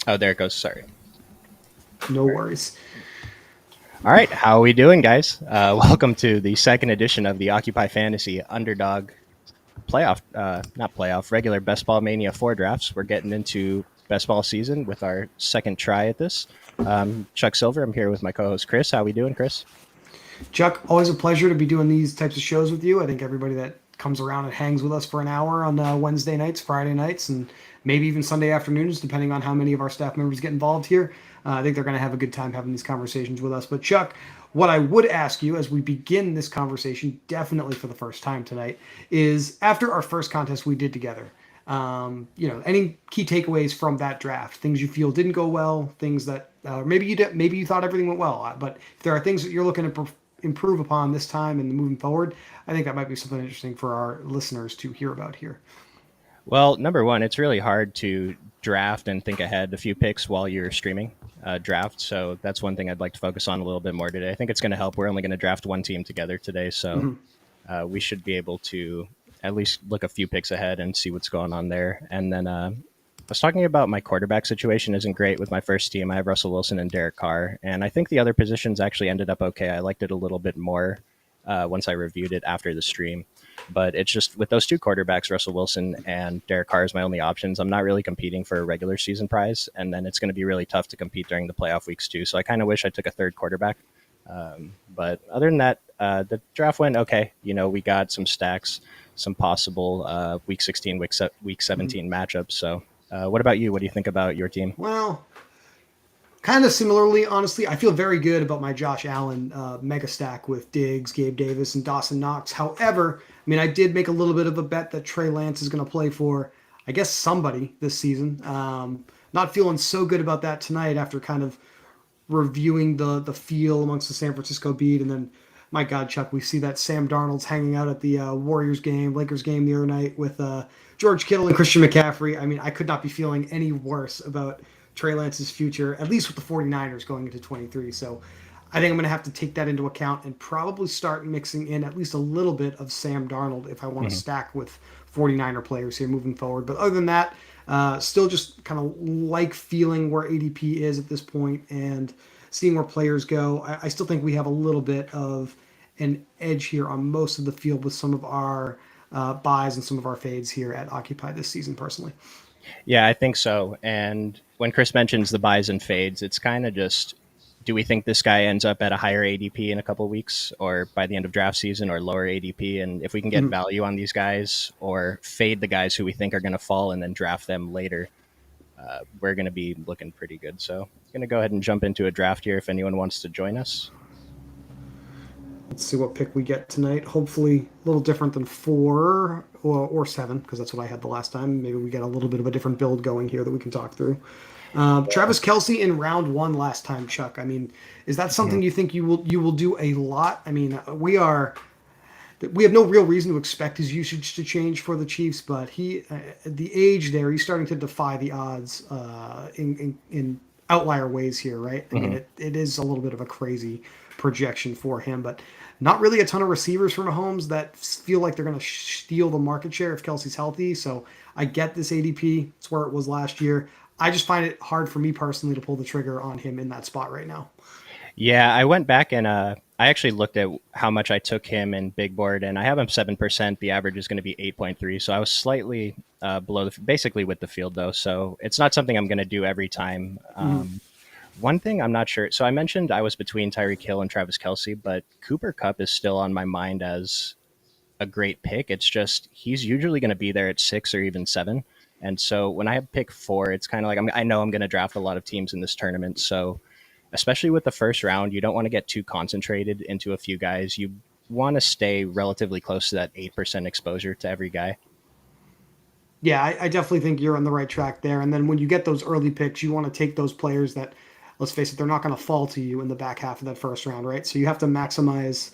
Oh, there it goes. Sorry. No All right. worries. All right. How are we doing, guys? Welcome to the second edition of the Occupy Fantasy Underdog playoff, not playoff, regular Best Ball Mania 4 drafts. We're getting into best ball season with our second try at this. Chuck Silver. I'm here with my co-host Chris. How we doing, Chris? Chuck, always a pleasure to be doing these types of shows with you. I think everybody that comes around and hangs with us for an hour on Wednesday nights, Friday nights, and maybe even Sunday afternoons, depending on how many of our staff members get involved here, I think they're going to have a good time having these conversations with us. But, Chuck, what I would ask you as we begin this conversation, definitely for the first time tonight, is after our first contest we did together, any key takeaways from that draft? Things you feel didn't go well, things that maybe you did, maybe you thought everything went well, but if there are things that you're looking to improve upon this time and moving forward, I think that might be something interesting for our listeners to hear about here. Well, number one, it's really hard to draft and think ahead a few picks while you're streaming draft. So that's one thing I'd like to focus on a little bit more today. I think it's going to help. We're only going to draft one team together today, so Mm-hmm. we should be able to at least look a few picks ahead and see what's going on there. And then I was talking about my quarterback situation isn't great with my first team. I have Russell Wilson and Derek Carr, and I think the other positions actually ended up okay. I liked it a little bit more once I reviewed it after the stream. But it's just with those two quarterbacks, Russell Wilson and Derek Carr is my only options. I'm not really competing for a regular season prize, and then it's going to be really tough to compete during the playoff weeks too. So I kind of wish I took a third quarterback. But other than that, the draft went okay. You know, we got some stacks, some possible week 16, week Mm-hmm. 17 matchups. So, what about you? What do you think about your team? Well, kind of similarly, honestly, I feel very good about my Josh Allen mega stack with Diggs, Gabe Davis, and Dawson Knox. However, I mean, I did make a little bit of a bet that Trey Lance is going to play for, I guess, somebody this season. Not feeling so good about that tonight after kind of reviewing the feel amongst the San Francisco beat, and then my God, Chuck, we see that Sam Darnold's hanging out at the Warriors game, Lakers game the other night with George Kittle and Christian McCaffrey. I mean, I could not be feeling any worse about Trey Lance's future, at least with the 49ers going into 23. So I think I'm going to have to take that into account and probably start mixing in at least a little bit of Sam Darnold if I want to Mm-hmm. stack with 49er players here moving forward. But other than that, still just kind of like feeling where ADP is at this point and seeing where players go. I still think we have a little bit of an edge here on most of the field with some of our buys and some of our fades here at Occupy this season, personally. Yeah, I think so. And when Chris mentions the buys and fades, it's kind of just do we think this guy ends up at a higher ADP in a couple of weeks or by the end of draft season or lower ADP? And if we can get Mm-hmm. value on these guys or fade the guys who we think are going to fall and then draft them later, we're going to be looking pretty good. So, I'm going to go ahead and jump into a draft here if anyone wants to join us. Let's see what pick we get tonight. Hopefully, a little different than four or seven, because that's what I had the last time. Maybe we get a little bit of a different build going here that we can talk through. Yeah. Travis Kelsey in round one last time, Chuck. I mean, is that something Mhm. you think you will do a lot? I mean, we have no real reason to expect his usage to change for the Chiefs, but the age there, he's starting to defy the odds in outlier ways here, right? I mean, Mhm. it is a little bit of a crazy projection for him, but not really a ton of receivers for Mahomes that feel like they're going to steal the market share if Kelsey's healthy. So I get this ADP. It's where it was last year. I just find it hard for me personally to pull the trigger on him in that spot right now. Yeah, I went back and I actually looked at how much I took him in big board, and I have him 7%. The average is going to be 8.3, so I was slightly below basically with the field though. So it's not something I'm going to do every time. Mm-hmm. One thing I'm not sure. So I mentioned I was between Tyreek Hill and Travis Kelsey, but Cooper Cup is still on my mind as a great pick. It's just he's usually going to be there at 6 or even 7. And so when I have pick 4, it's kind of like I know I'm going to draft a lot of teams in this tournament. So especially with the first round, you don't want to get too concentrated into a few guys. You want to stay relatively close to that 8% exposure to every guy. Yeah, I definitely think you're on the right track there. And then when you get those early picks, you want to take those players that, let's face it, they're not going to fall to you in the back half of that first round, right? So you have to maximize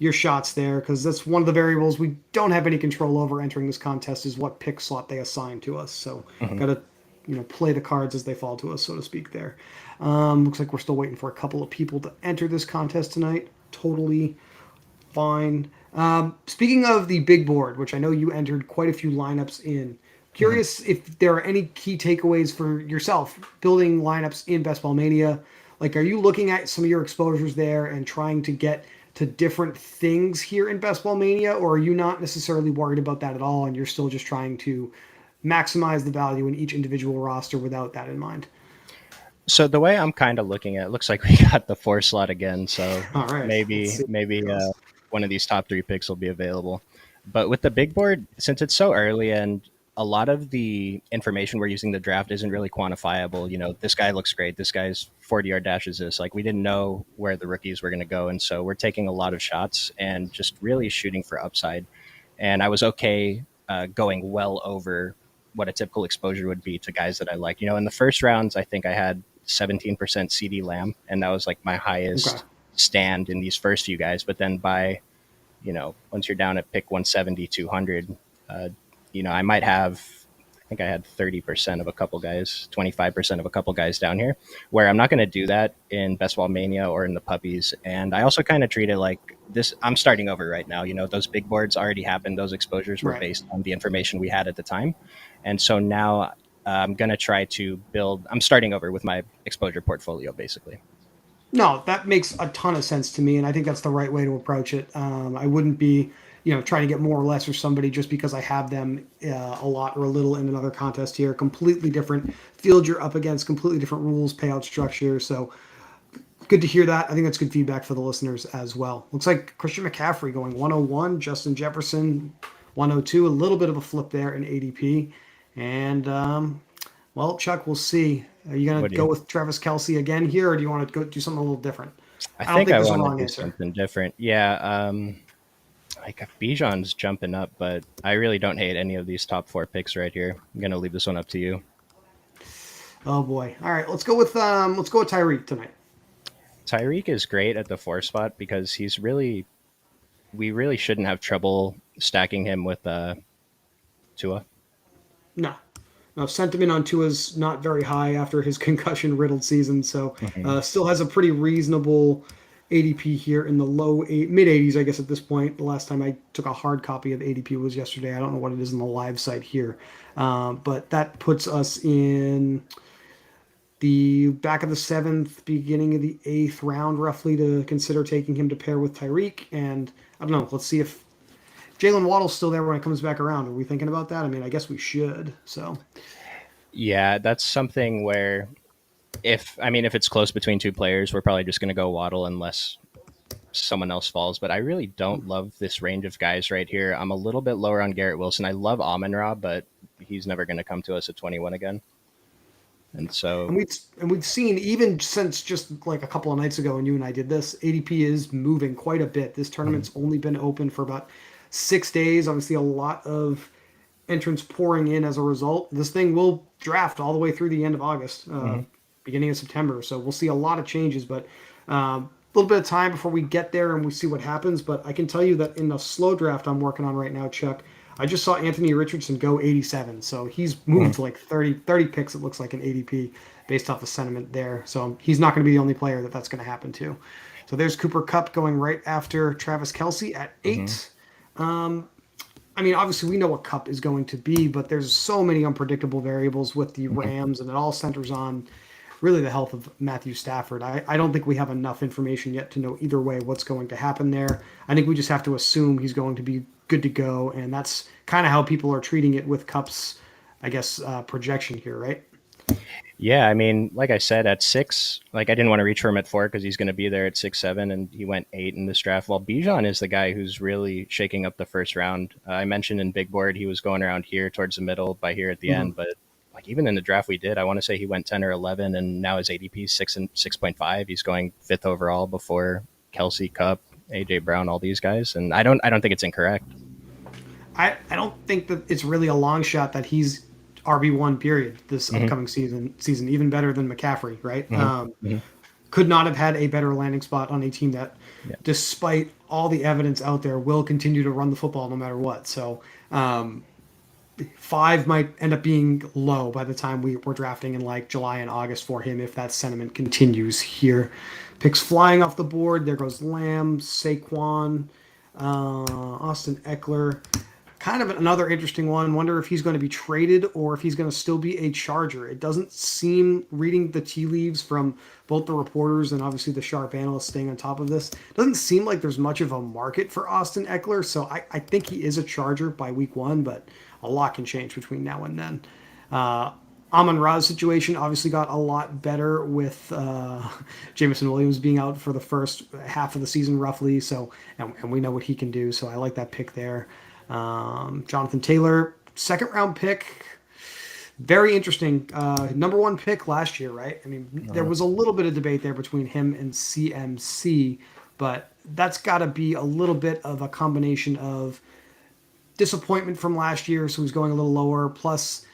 your shots there because that's one of the variables we don't have any control over entering this contest is what pick slot they assign to us. So Mhm. got to play the cards as they fall to us, so to speak. There. Looks like we're still waiting for a couple of people to enter this contest tonight. Totally fine. Speaking of the big board, which I know you entered quite a few lineups in, Mhm. Curious if there are any key takeaways for yourself building lineups in Best Ball Mania. Like, are you looking at some of your exposures there and trying to get to different things here in Best Ball Mania, or are you not necessarily worried about that at all, and you're still just trying to maximize the value in each individual roster without that in mind? So the way I'm kind of looking at it, looks like we got the four slot again. So All right, let's maybe see maybe how it goes. one of these top three picks will be available. But with the big board, since it's so early and a lot of the information we're using the draft isn't really quantifiable. This guy looks great. This guy's 40-yard dash is this. Like we didn't know where the rookies were going to go, and so we're taking a lot of shots and just really shooting for upside. And I was okay going well over what a typical exposure would be to guys that I like. In the first rounds, I think I had 17% CD Lamb, and that was like my Okay. highest stand in these first few guys. But then by, once you're down at pick 170, 200, uh, I might have, I think I had 30% of a couple guys, 25% of a couple guys down here, where I'm not going to do that in Best Ball Mania or in the puppies. And I also kind of treat it like this. I'm starting over right now. Those big boards already happened. Those exposures were Right. based on the information we had at the time. And so now I'm going to try to build, I'm starting over with my exposure portfolio, basically. No, that makes a ton of sense to me, and I think that's the right way to approach it. I wouldn't be, trying to get more or less for somebody just because I have them a lot or a little in another contest here. Completely different field you're up against, completely different rules, payout structure. So good to hear that. I think that's good feedback for the listeners as well. Looks like Christian McCaffrey going 101, Justin Jefferson 102, a little bit of a flip there in ADP. And well, Chuck, we'll see. Are you going What to do go you? with Travis Kelsey again here, or do you want to go do something a little different? I I don't think think I there's a want to wrong do answer. something different. Yeah. Like Bijan's jumping up, but I really don't hate any of these top four picks right here. I'm gonna leave this one up to you. Oh boy. All right, let's go with Tyreek tonight. Tyreek is great at the four spot because he's really we really shouldn't have trouble stacking him with Tua. No. No, sentiment on Tua's not very high after his concussion riddled season, so Hmm. still has a pretty reasonable ADP here in the mid 80s, I guess, at this point. The last time I took a hard copy of ADP was yesterday. I don't know what it is in the live site here, but that puts us in the back of the seventh, beginning of the eighth round, roughly, to consider taking him to pair with Tyreek. And I don't know. Let's see if Jalen Waddle's still there when it comes back around. Are we thinking about that? I mean, I guess we should. So Yeah, that's something where if it's close between two players, we're probably just gonna go Waddle unless someone else falls. But I really don't love this range of guys right here. I'm a little bit lower on Garrett Wilson. I love Amon Ra, but he's never gonna come to us at 21 again. And so, and we've seen even since just like a couple of nights ago when you and I did this, ADP is moving quite a bit. This mhm, tournament's only been open for about 6 days. Obviously, a lot of entrants pouring in as a result. This thing will draft all the way through the end of August, mhm. beginning of September. So we'll see a lot of changes, but a little bit of time before we get there and we see what happens. But I can tell you that in the slow draft I'm working on right now, Chuck, I just saw Anthony Richardson go 87. So he's moved Mhm. to like 30 picks, it looks like, an ADP based off the sentiment there. So he's not going to be the only player that's going to happen to. So there's Cooper Cup going right after Travis Kelsey at Mhm. 8. I mean, obviously, we know what Cup is going to be, but there's so many unpredictable variables with the Mhm. Rams, and it all centers on really the health of Matthew Stafford. I don't think we have enough information yet to know either way what's going to happen there. I think we just have to assume he's going to be good to go, and that's kind of how people are treating it with Cup's, I guess, projection here, right? Yeah, I mean, like I said, at six, like I didn't want to reach for him at four because he's going to be there at 6'7", and he went 8 in this draft. Well, Bijan is the guy who's really shaking up the first round. I mentioned in Big Board he was going around here towards the middle, by here at the Mm-hmm. end, but like even in the draft we did, I want to say he went 10 or 11, and now his ADP is 6.5. He's going fifth overall before Kelsey, Cup, AJ Brown, all these guys, and I don't think it's incorrect. I don't think that it's really a long shot that he's RB1 period this Hmm. upcoming season even better than McCaffrey, right? Hmm. Hmm. Could not have had a better landing spot on a team that, Yeah. despite all the evidence out there, will continue to run the football no matter what. So 5 might end up being low by the time we're drafting in like July and August for him if that sentiment continues here. Picks flying off the board. There goes Lamb, Saquon, Austin Eckler. kind of another interesting one. Wonder if he's going to be traded or if he's going to still be a Charger. It doesn't seem, reading the tea leaves from both the reporters and obviously the sharp analysts staying on top of this, doesn't seem like there's much of a market for Austin Eckler. So I think he is a Charger by week one, but a lot can change between now and then. Uh, Amon Ra's situation obviously got a lot better with Jameson Williams being out for the first half of the season, roughly. So, and we know what he can do. So I like that pick there. Jonathan Taylor, second round pick, very interesting. Number one pick last year, right? I mean, there was a little bit of debate there between him and CMC, but that's got to be a little bit of a combination of disappointment from last year, so he's going a little lower. Plus,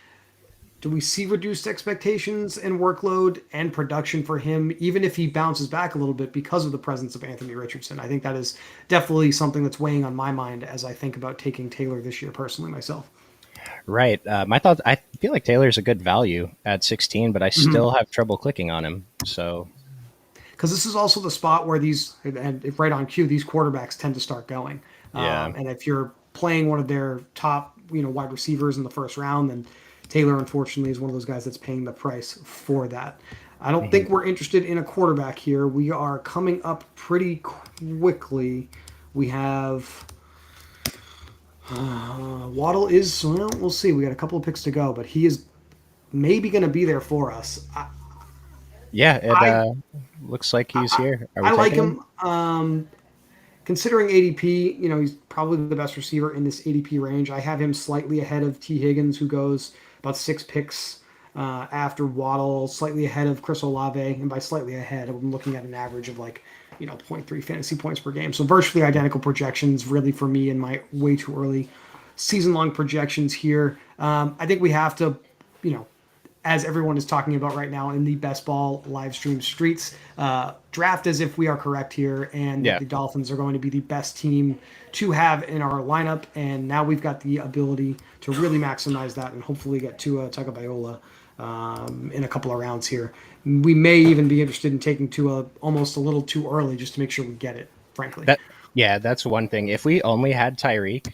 do we see reduced expectations and workload and production for him, even if he bounces back a little bit because of the presence of Anthony Richardson? I think that is definitely something that's weighing on my mind as I think about taking Taylor this year personally myself. Right. My thought. I feel like Taylor's a good value at 16, but I still have trouble clicking on him. So Because this is also the spot where these, and right on cue, these quarterbacks tend to start going. yeah. And if you're playing one of their top, wide receivers in the first round, then Taylor, unfortunately, is one of those guys that's paying the price for that. I don't think we're interested in a quarterback here. We are coming up pretty quickly. We have Waddle is, well, we'll see. We got a couple of picks to go, but he is maybe going to be there for us. Yeah. It I, looks like he's here. Are we I like taking him? him. Considering ADP, he's probably the best receiver in this ADP range. I have him slightly ahead of T. Higgins, who goes about 6 picks after Waddle, slightly ahead of Chris Olave, and by slightly ahead, I'm looking at an average of like, zero point 0.3 fantasy points per game. So virtually identical projections, really, for me in my way too early season-long projections here. I think we have to, you know, as everyone is talking about right now in the best ball live stream streets, draft as if we are correct here and that Yeah. the Dolphins are going to be the best team to have in our lineup. And now we've got the ability to really maximize that and hopefully get Tua Tagovailoa in a couple of rounds here. We may even be interested in taking Tua almost a little too early just to make sure we get it, frankly. That. Yeah. That's one thing. If we only had Tyreek,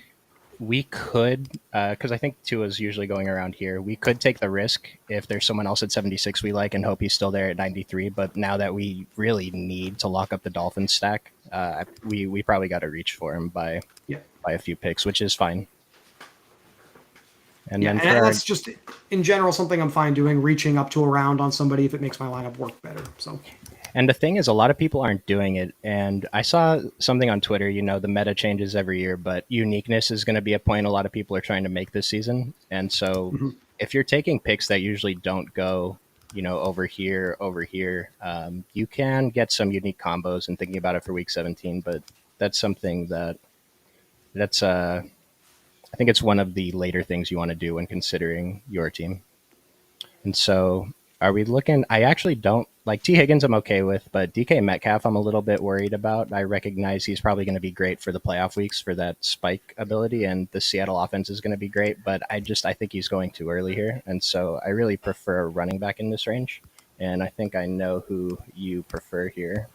we could, because I think Tua's usually going around here. We could take the risk if there's someone else at 76 we like and hope he's still there at 93. But now that we really need to lock up the Dolphins stack, we probably got to reach for him Yeah. by a few picks, which is fine. And Yeah, then for and our, that's just in general something I'm fine doing, reaching up to a round on somebody if it makes my lineup work better. So and the thing is, a lot of people aren't doing it. And I saw something on Twitter. The meta changes every year, but uniqueness is going to be a point a lot of people are trying to make this season. And so, if you're taking picks that usually don't go, over here, you can get some unique combos. And thinking about it for Week 17, but that's something that's I think it's one of the later things you want to do when considering your team. And so, are we looking? I actually don't like T. Higgins, I'm okay with, but DK Metcalf, I'm a little bit worried about. I recognize he's probably going to be great for the playoff weeks for that spike ability, and the Seattle offense is going to be great, but I think he's going too early here. And so, I really prefer a running back in this range. And I think I know who you prefer here.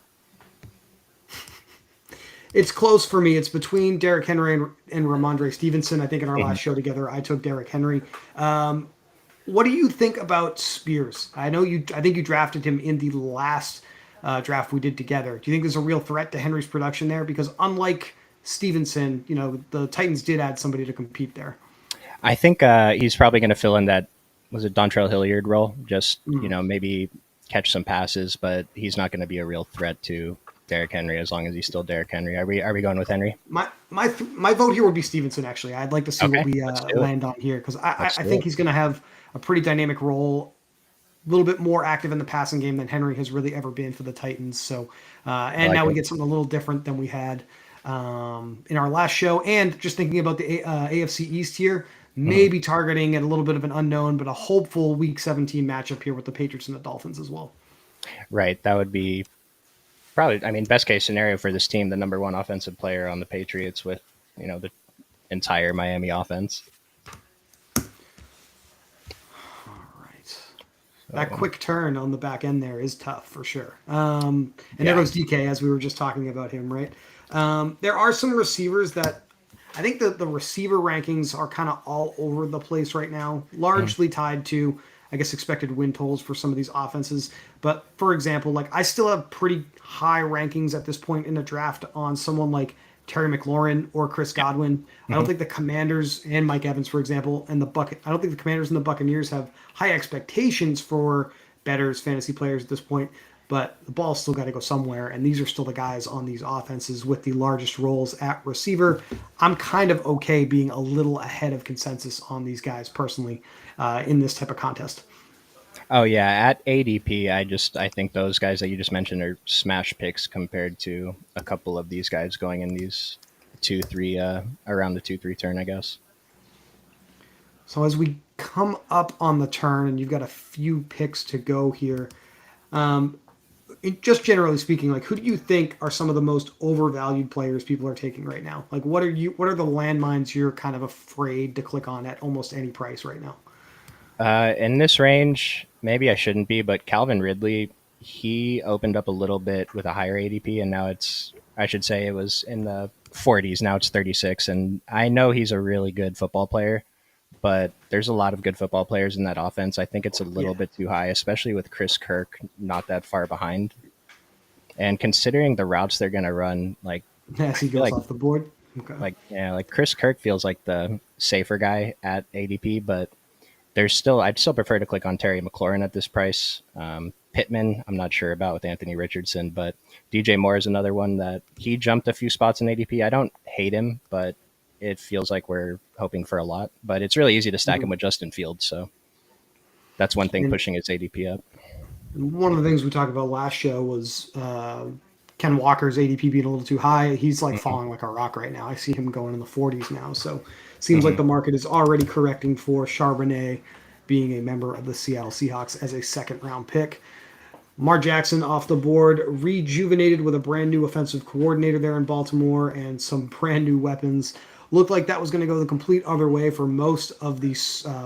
it's close for me. It's between Derrick Henry and Ramondre Stevenson. I think in our last show together, I took Derrick Henry. What do you think about Spears? I know you. I think you drafted him in the last draft we did together. Do you think there's a real threat to Henry's production there? Because unlike Stevenson, the Titans did add somebody to compete there. I think he's probably going to fill in that, was it Dontrell Hilliard role? Just, Mm. maybe catch some passes, but he's not going to be a real threat to Derrick Henry as long as he's still Derrick Henry. Are we going with Henry? My vote here would be Stevenson. Actually, I'd like to see what Okay, we let's do it. land on here because Let's I do think it. he's going to have a pretty dynamic role, a little bit more active in the passing game than Henry has really ever been for the Titans. So, I and like now we it. get something a little different than we had in our last show. And just thinking about the AFC East here, Mhm. maybe targeting at a little bit of an unknown, but a hopeful Week 17 matchup here with the Patriots and the Dolphins as well. Right. That would be probably, I mean, best case scenario for this team, the number one offensive player on the Patriots with, the entire Miami offense. All right. That So, quick turn on the back end there is tough for sure. And there yeah. goes DK as we were just talking about him, right? There are some receivers that I think the receiver rankings are kind of all over the place right now, Mhm. largely tied to, I guess, expected win totals for some of these offenses. But for example, like I still have pretty high rankings at this point in the draft on someone like Terry McLaurin or Chris Yeah. Godwin. I don't Mhm. think the Commanders and Mike Evans, for example, and the Bucket. I don't think the Commanders and the Buccaneers have high expectations for betters, fantasy players at this point. But the ball's still got to go somewhere, and these are still the guys on these offenses with the largest roles at receiver. I'm kind of okay being a little ahead of consensus on these guys personally in this type of contest. Oh yeah, at ADP, I think those guys that you just mentioned are smash picks compared to a couple of these guys going in these 2 3 around the 2 3 turn, I guess. So as we come up on the turn, and you've got a few picks to go here, just generally speaking, like who do you think are some of the most overvalued players people are taking right now? Like what are the landmines you're kind of afraid to click on at almost any price right now? In this range, maybe I shouldn't be, but Calvin Ridley, he opened up a little bit with a higher ADP, and now I should say it was in the 40s. Now it's 36, and I know he's a really good football player, but there's a lot of good football players in that offense. I think it's a Yeah, little bit too high, especially with Chris Kirk not that far behind. And considering the routes they're going to run, like as I he feel goes off the board. Okay. like Chris Kirk feels like the safer guy at ADP, but I'd still prefer to click on Terry McLaurin at this price. Pittman, I'm not sure about with Anthony Richardson, but DJ Moore is another one that he jumped a few spots in ADP. I don't hate him, but it feels like we're hoping for a lot. But it's really easy to stack him Mhm. with Justin Fields, so that's one thing And pushing his ADP up. one of the things we talked about last show was Ken Walker's ADP being a little too high. He's like Hmm. falling like a rock right now. I see him going in the 40s now. So seems like Hmm. the market is already correcting for Charbonnet being a member of the Seattle Seahawks as a second round pick. Lamar Jackson off the board, rejuvenated with a brand new offensive coordinator there in Baltimore and some brand new weapons. Looked like that was going to go the complete other way for most of the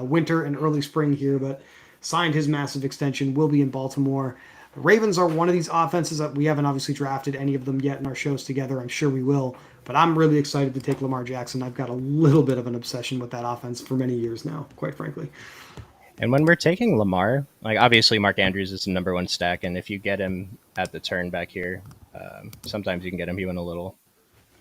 winter and early spring here, but signed his massive extension, will be in Baltimore. The Ravens are one of these offenses that we haven't obviously drafted any of them yet in our shows together. I'm sure we will, but I'm really excited to take Lamar Jackson. I've got a little bit of an obsession with that offense for many years now, quite frankly. And when we're taking Lamar, like obviously Mark Andrews is the number one stack, and if you get him at the turn back here, sometimes you can get him even a little.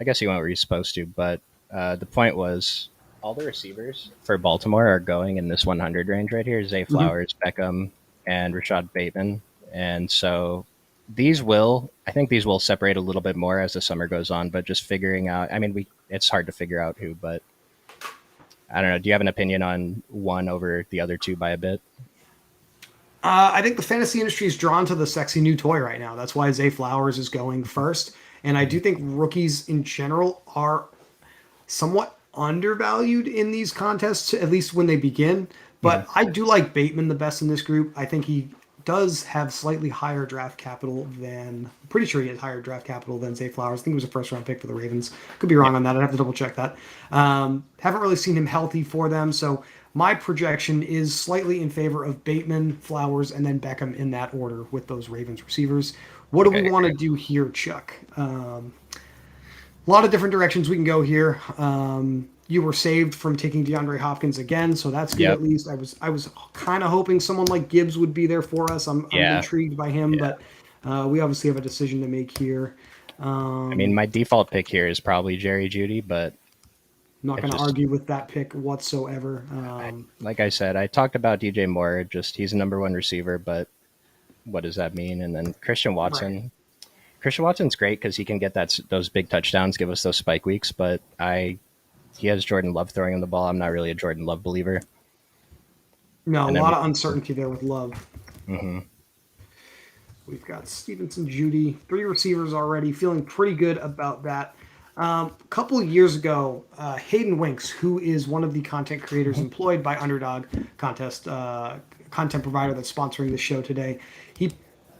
I guess he went where he's supposed to, but the point was all the receivers for Baltimore are going in this 100 range right here: Zay Mm-hmm. Flowers, Beckham, and Rashad Bateman. And so I think these will separate a little bit more as the summer goes on. But just figuring out, I mean, it's hard to figure out who, but I don't know. Do you have an opinion on one over the other two by a bit? I think the fantasy industry is drawn to the sexy new toy right now. That's why Zay Flowers is going first. And I do Mhm. think rookies in general are somewhat undervalued in these contests, at least when they begin. Mhm. But I do like Bateman the best in this group. I think he does have slightly higher draft capital than, I'm pretty sure he has higher draft capital than Zay Flowers. I think he was a first round pick for the Ravens. Could be Yeah. wrong on that. I'd have to double check that. Haven't really seen him healthy for them. So my projection is slightly in favor of Bateman, Flowers, and then Beckham in that order with those Ravens receivers. What do we Okay. want to do here, Chuck? A lot of different directions we can go here. You were saved from taking DeAndre Hopkins again, so that's good Yep. at least. I was kind of hoping someone like Gibbs would be there for us. I'm Yeah. intrigued by him, Yeah. but we obviously have a decision to make here. I mean, I'm my default pick here is probably Jerry Judy, but not it going to just argue with that pick whatsoever. like I said, I talked about DJ Moore. Just he's a number one receiver, but what does that mean? And then Christian Right. Watson. Christian Watson's great because he can get those big touchdowns, give us those spike weeks. But he has Jordan Love throwing him the ball. I'm not really a Jordan Love believer. No, a And then lot of uncertainty there with Love. mhm. We've got Stevenson, Judy, three receivers already. Feeling pretty good about that. A couple of years ago, Hayden Winks, who is one of the content creators Mhm. employed by Underdog contest, content provider that's sponsoring the show today, he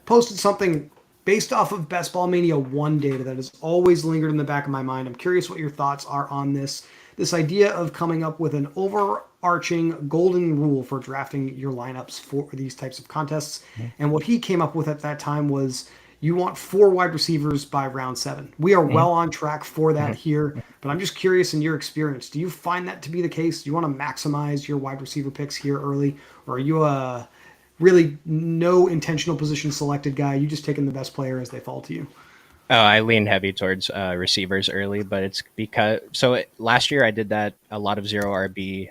posted something based off of Best Ball Mania 1 data that has always lingered in the back of my mind. I'm curious what your thoughts are on this idea of coming up with an overarching golden rule for drafting your lineups for these types of contests. And what he came up with at that time was You want 4 wide receivers by round 7. We are Mhm, well on track for that mhm. here, but I'm just curious in your experience, do you find that to be the case? Do you want to maximize your wide receiver picks here early, or are you a really no intentional position selected guy? You just taking the best player as they fall to you? Oh, I lean heavy towards receivers early, but it's because last year I did that a lot of zero RB,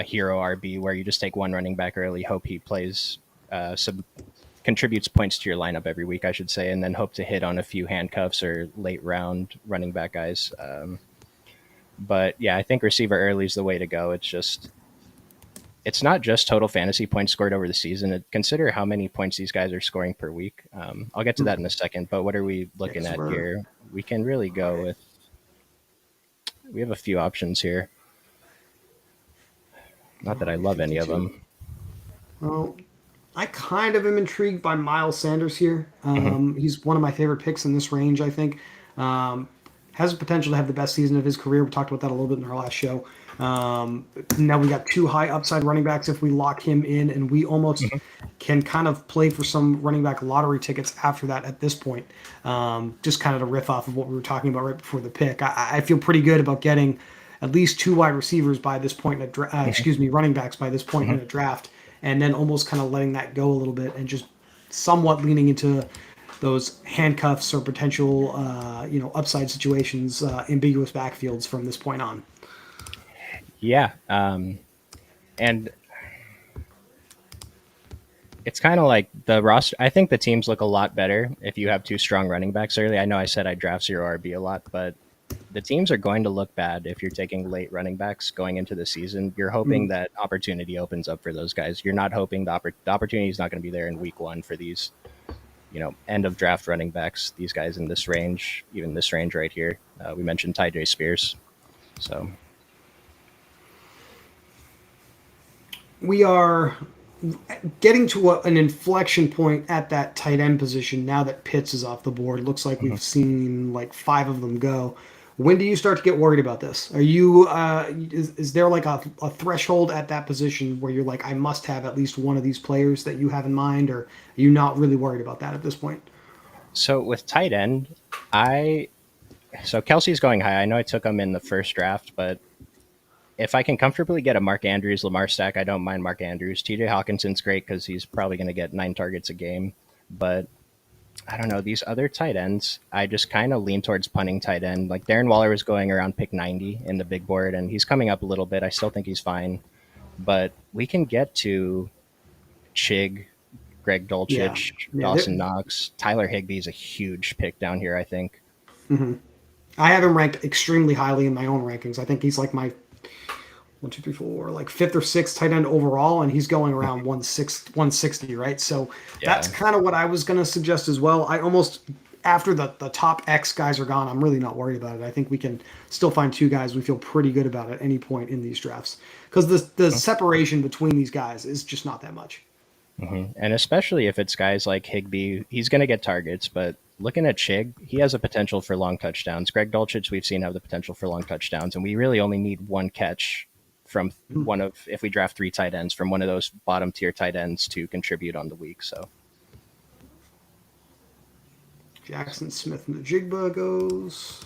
hero RB, where you just take one running back early, hope he plays, sub contributes points to your lineup every week, I should say, and then hope to hit on a few handcuffs or late round running back guys. But yeah, I think receiver early is the way to go. It's not just total fantasy points scored over the season. Consider how many points these guys are scoring per week. I'll get to that in a second. But what are we Yeah, looking because at we're here? We can really go okay. with. We have a few options here. Not that I RB love any of 52. them. Well, I kind of am intrigued by Miles Sanders here. Hmm. He's one of my favorite picks in this range, I think. Um, has the potential to have the best season of his career. We talked about that a little bit in our last show. Now we got 2 high upside running backs if we lock him in, and we almost Hmm. can kind of play for some running back lottery tickets after that at this point. Just kind of to riff off of what we were talking about right before the pick. I feel pretty good about getting at least 2 wide receivers by this point in a Hmm. excuse me, running backs by this point Hmm. in a draft, and then almost kind of letting that go a little bit and just somewhat leaning into those handcuffs or potential upside situations, ambiguous backfields from this point on. Yeah, and it's kind of like the roster. I think the teams look a lot better if you have two strong running backs early. I know I said I draft zero RB a lot, but the teams are going to look bad if you're taking late running backs going into the season. You're hoping Mm, that opportunity opens up for those guys. You're not hoping the opportunity is not going to be there in week one for these, end of draft running backs. These guys in this range, even this range right here. We mentioned Ty J Spears, so we are getting to an inflection point at that tight end position now that Pitts is off the board. It looks like mhm. we've seen like 5 of them go. When do you start to get worried about this? Are you is there like a threshold at that position where you're like, I must have at least one of these players that you have in mind, or are you not really worried about that at this point? So with tight end, I so Kelsey's going high. I know I took him in the first draft, but if I can comfortably get a Mark Andrews Lamar stack, I don't mind Mark Andrews. TJ Hawkinson's great because he's probably going to get 9 targets a game. But I don't know, these other tight ends, I just kind of lean towards punting tight end. Like Darren Waller was going around pick 90 in the big board, and he's coming up a little bit. I still think he's fine. But we can get to Chig, Greg Yeah, Dulcich, yeah. Dawson Knox. Tyler Higbee is a huge pick down here, I think. Mhm. I have him ranked extremely highly in my own rankings. I think he's like my 1, 2, 3, 4, like fifth or sixth tight end overall, and he's going around 160, right? So that's Yeah. kind of what I was going to suggest as well. I almost after the top X guys are gone, I'm really not worried about it. I think we can still find 2 guys we feel pretty good about at any point in these drafts because the separation between these guys is just not that much. And especially if it's guys like Higby, he's going to get targets. But looking at Chig, he has a potential for long touchdowns. Greg Dulcich, we've seen have the potential for long touchdowns, and we really only need one catch from one of if we draft 3 tight ends from one of those bottom tier tight ends to contribute on the week. So Jackson Smith and the Jigba goes.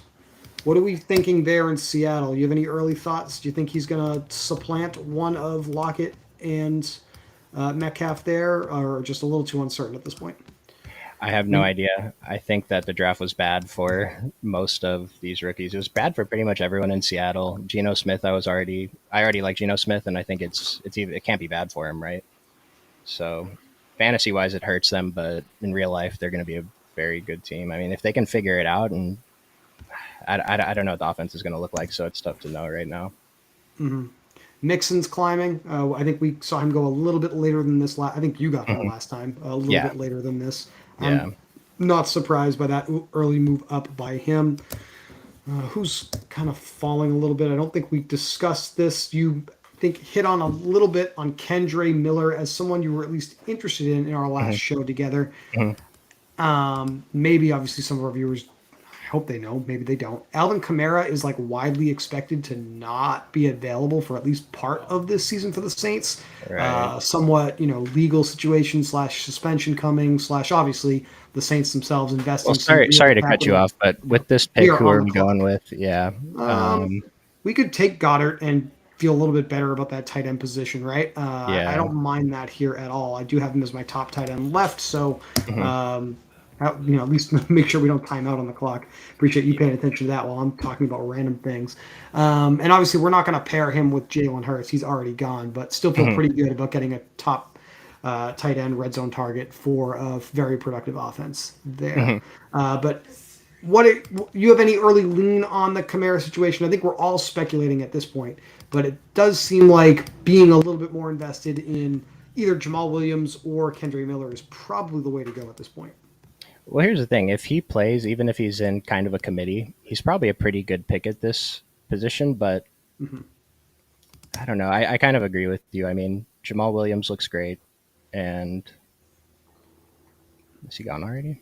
What are we thinking there in Seattle? You have any early thoughts? Do you think he's going to supplant one of Lockett and Metcalf there, or just a little too uncertain at this point? I have no idea. I think that the draft was bad for most of these rookies. It was bad for pretty much everyone in Seattle. Geno Smith, I already like Geno Smith, and I think it can't be bad for him, right? So fantasy wise, it hurts them, but in real life, they're going to be a very good team. I mean, if they can figure it out, and I don't know what the offense is going to look like, so it's tough to know right now. Mixon's climbing. I think we saw him go a little bit later than this. I think you got him Mhm. last time, a little Yeah, bit later than this. yeah. I'm not surprised by that early move up by him. Who's kind of falling a little bit? I don't think we discussed this. You think hit on a little bit on Kendre Miller as someone you were at least interested in our last Hmm. show together. Hmm. Maybe obviously some of our viewers hope they know. Maybe they don't. Alvin Kamara is like widely expected to not be available for at least part of this season for the Saints. Right. Somewhat, legal situation slash suspension coming slash obviously the Saints themselves Well, investing some real sorry to cut you capital. off, but You know, with this we pick, are who on are the we clock. going with? Yeah. Um, we could take Goddard and feel a little bit better about that tight end position, right? I Yeah. don't mind that here at all. I do have him as my top tight end left, so Mhm. um, at least make sure we don't time out on the clock. Appreciate you paying attention to that while I'm talking about random things. And obviously, we're not going to pair him with Jalen Hurts; he's already gone. But still feel Mhm. pretty good about getting a top tight end red zone target for a very productive offense there. Mhm. But what you have any early lean on the Kamara situation? I think we're all speculating at this point, but it does seem like being a little bit more invested in either Jamal Williams or Kendra Miller is probably the way to go at this point. Well, here's the thing: if he plays, even if he's in kind of a committee, he's probably a pretty good pick at this position. But Mm-hmm. I don't know. I kind of agree with you. I mean, Jamal Williams looks great, and is he gone already?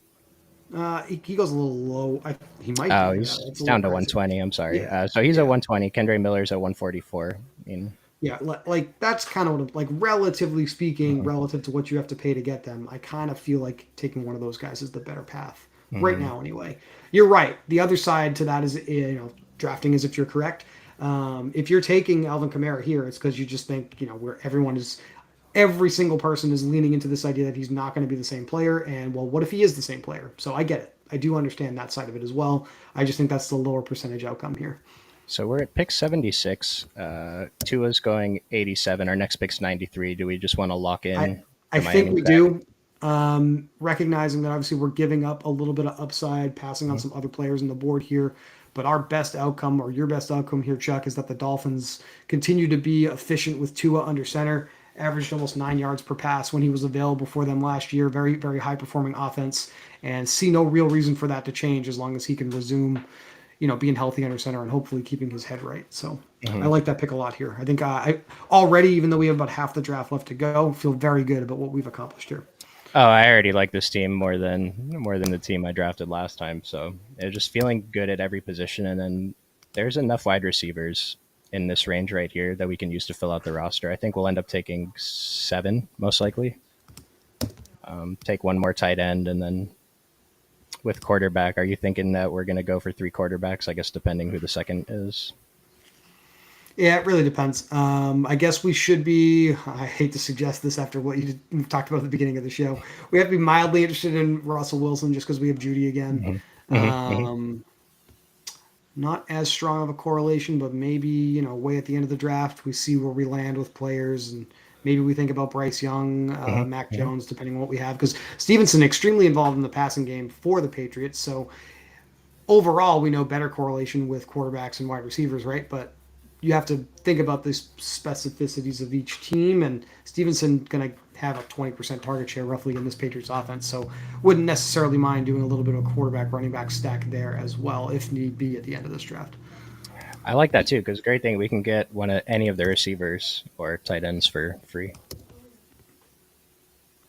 He goes a little low. He might Oh, be. That's he's a little down to crazy. 120. I'm sorry. Yeah, So he's a yeah. 120. Kendra Miller's a 144. I mean, Yeah, like that's kind of what, like relatively speaking, mhm. relative to what you have to pay to get them. I kind of feel like taking one of those guys is the better path right Mhm. now. Anyway, you're right. The other side to that is drafting is if you're correct. If you're taking Alvin Kamara here, it's because you just think where every single person is leaning into this idea that he's not going to be the same player. And well, what if he is the same player? So I get it. I do understand that side of it as well. I just think that's the lower percentage outcome here. So we're at pick 76. Tua's going 87. Our next pick's 93. Do we just want to lock I in I the think Miami we stack? do. Recognizing that obviously we're giving up a little bit of upside, passing on Mhm. some other players on the board here. But our best outcome, or your best outcome here, Chuck, is that the Dolphins continue to be efficient with Tua under center. Averaged almost 9 yards per pass when he was available for them last year. Very, very high performing offense, and see no real reason for that to change as long as he can resume being healthy under center and hopefully keeping his head right. So I Mhm. like that pick a lot here. I think I already, even though we have about half the draft left to go, feel very good about what we've accomplished here. Oh, I already like this team more than the team I drafted last time. So it's just feeling good at every position, and then there's enough wide receivers in this range right here that we can use to fill out the roster. I think we'll end up taking 7 most likely. Take one more tight end, and then with quarterback, are you thinking that we're going to go for 3 quarterbacks? I guess depending who the second is. Yeah, it really depends. I guess we should be. I hate to suggest this after what you talked about at the beginning of the show. We have to be mildly interested in Russell Wilson just because we have Judy again. Hmm. Hmm. Hmm. Um, Not as strong of a correlation, but maybe, way at the end of the draft, we see where we land with players, and maybe we think about Bryce Young, Hmm. Mac Hmm. Jones, depending on what we have. Because Stevenson extremely involved in the passing game for the Patriots, so overall, we know better correlation with quarterbacks and wide receivers, right? But you have to think about the specificities of each team, and Stevenson going to have a 20% target share roughly in this Patriots offense, so wouldn't necessarily mind doing a little bit of a quarterback running back stack there as well if need be at the end of this draft. I like that too because great thing we can get one of any of the receivers or tight ends for free.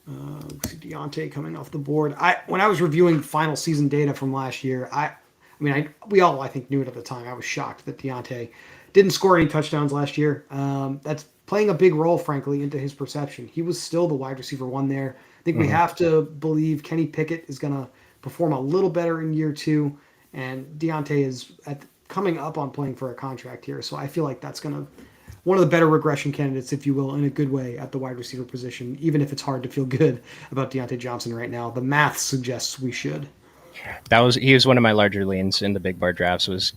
We see Deontay coming off the board. When I was reviewing final season data from last year, we all I think knew it at the time. I was shocked that Deontay didn't score any touchdowns last year. That's playing a big role, frankly, into his perception. He was still the wide receiver one there. I think we Hmm. have to believe Kenny Pickett is going to perform a little better in year two, and Deontay is coming up on playing for a contract here. So I feel like that's going to one of the better regression candidates, if you will, in a good way at the wide receiver position, even if it's hard to feel good about Deontay Johnson right now. The math suggests we should. He was one of my larger leans in the big bar drafts was